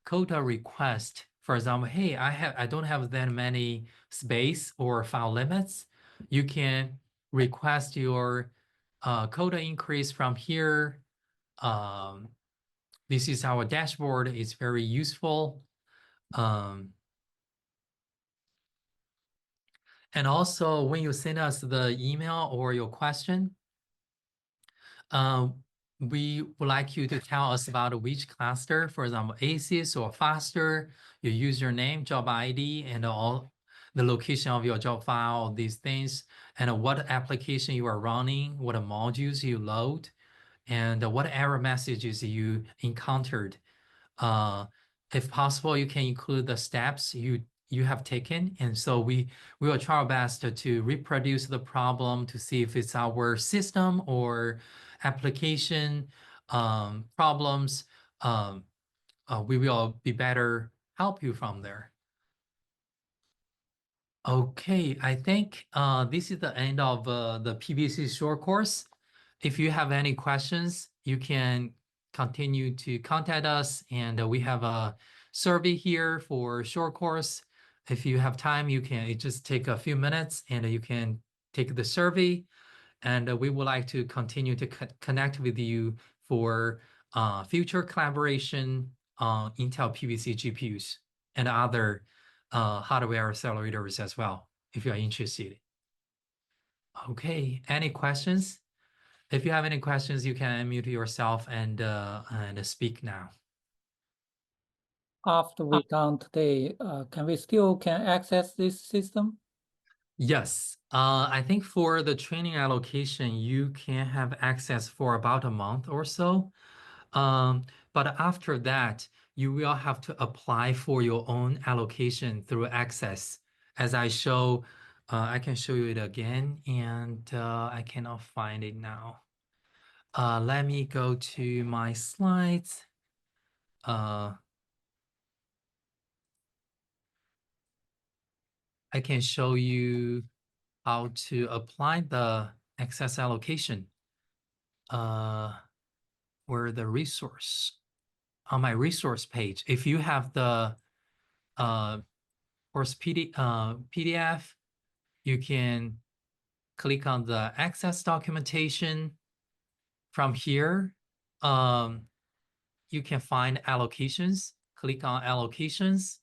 quota request, for example, hey, I don't have that many space or file limits, you can request your quota increase from here. This is our dashboard. It's very useful. And also, when you send us the email or your question, we would like you to tell us about which cluster, for example, ACES or faster, your username, job ID, and all the location of your job file, these things, and what application you are running, what modules you load, and what error messages you encountered. If possible, you can include the steps you have taken. And so we will try our best to reproduce the problem to see if it's our system or application problems. We will be better help you from there. Okay, I think this is the end of the PVC short course. If you have any questions, you can continue to contact us, and we have a survey here for short course. If you have time, you can just take a few minutes and you can take the survey, and we would like to continue to connect with you for future collaboration on Intel PVC GPUs and other hardware accelerators as well, if you are interested. Okay, any questions? If you have any questions, you can unmute yourself and speak now. After we done today, can we still access this system? Yes, I think for the training allocation, you can have access for about a month or so. But after that, you will have to apply for your own allocation through ACES. As I show, I can show you it again, and I cannot find it now. Let me go to my slides. I can show you how to apply the ACES allocation. Where the resource on my resource page. If you have the course PDF, you can click on the ACES documentation. From here, you can find allocations. Click on allocations.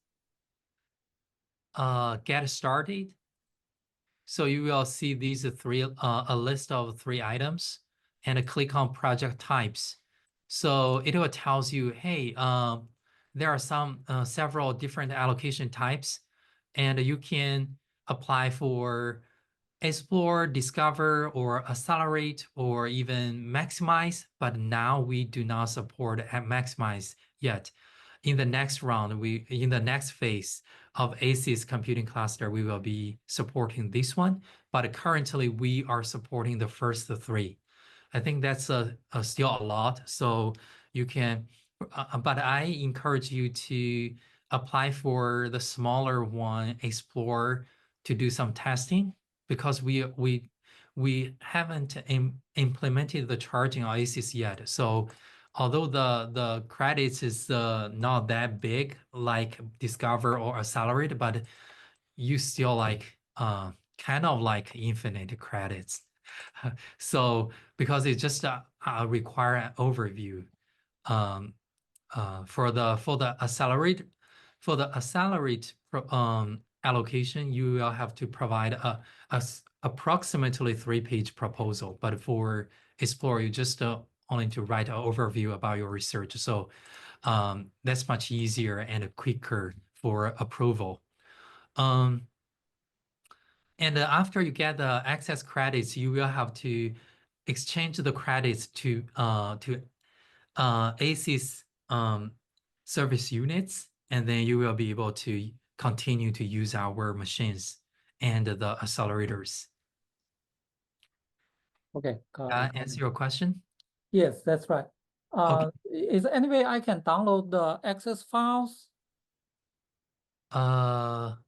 Get started. So you will see these three, a list of 3 items, and click on project types. So it will tells you, hey, there are several different allocation types, and you can apply for explore, discover, or accelerate, or even maximize. But now we do not support maximize yet. In the next round, in the next phase of ACES computing cluster, we will be supporting this one. But currently, we are supporting the first 3. I think that's still a lot. So you can, but I encourage you to apply for the smaller one, explore, to do some testing, because we haven't implemented the charging on ACES yet. So although the credits is not that big like Discover or Accelerate, but you still like kind of like infinite credits. So because it just require an overview. For the accelerate allocation, you will have to provide a approximately 3-page proposal. But for Explore, you just only to write an overview about your research. So that's much easier and quicker for approval. And after you get the access credits, you will have to exchange the credits to ACES service units, and then you will be able to continue to use our machines and the accelerators. Okay. Answer your question? Yes, that's right. Okay. Is there any way I can download the access files? Download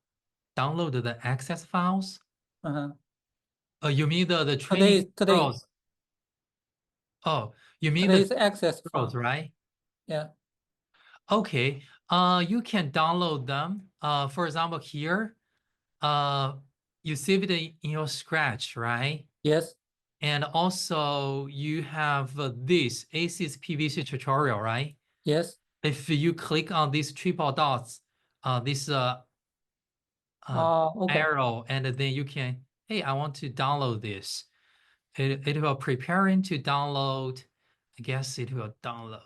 the access files? You mean the training Today. files? Oh, you mean Today's the access files, files, right? Yeah. Okay. You can download them. For example, here, you save it in your Scratch, right? Yes. And also you have this ACES PVC tutorial, right? Yes. If you click on these triple dots, this Okay. arrow, and then you can, hey, I want to download this. It will preparing to download. I guess it will download.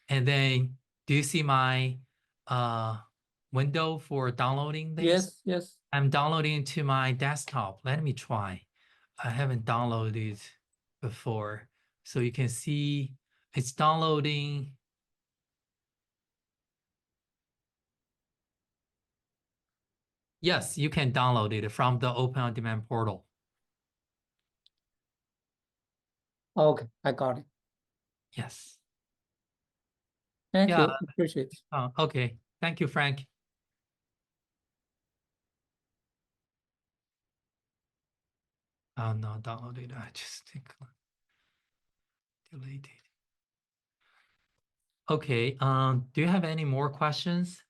And then do you see my window for downloading this? Yes, yes. I'm downloading to my desktop. Let me try. I haven't downloaded before. So you can see it's downloading. Yes, you can download it from the Open On Demand portal. Okay, I got it. Yes. Thank Yeah. you. Appreciate it. Okay. Thank you, Frank. Oh no, downloaded. I just deleted. Okay. Do you have any more questions?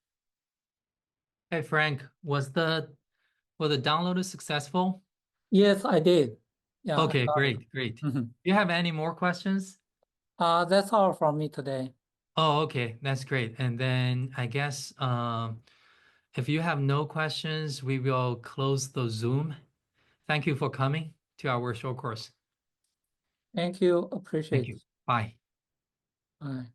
Hey Frank, was the download successful? Yes, I did. Yeah. I Okay, got it. great, great. Mhm. Do you have any more questions? That's all from me today. Oh, okay, that's great. And then I guess if you have no questions, we will close the Zoom. Thank you for coming to our short course. Thank you. Appreciate Thank you. it. Bye. Bye.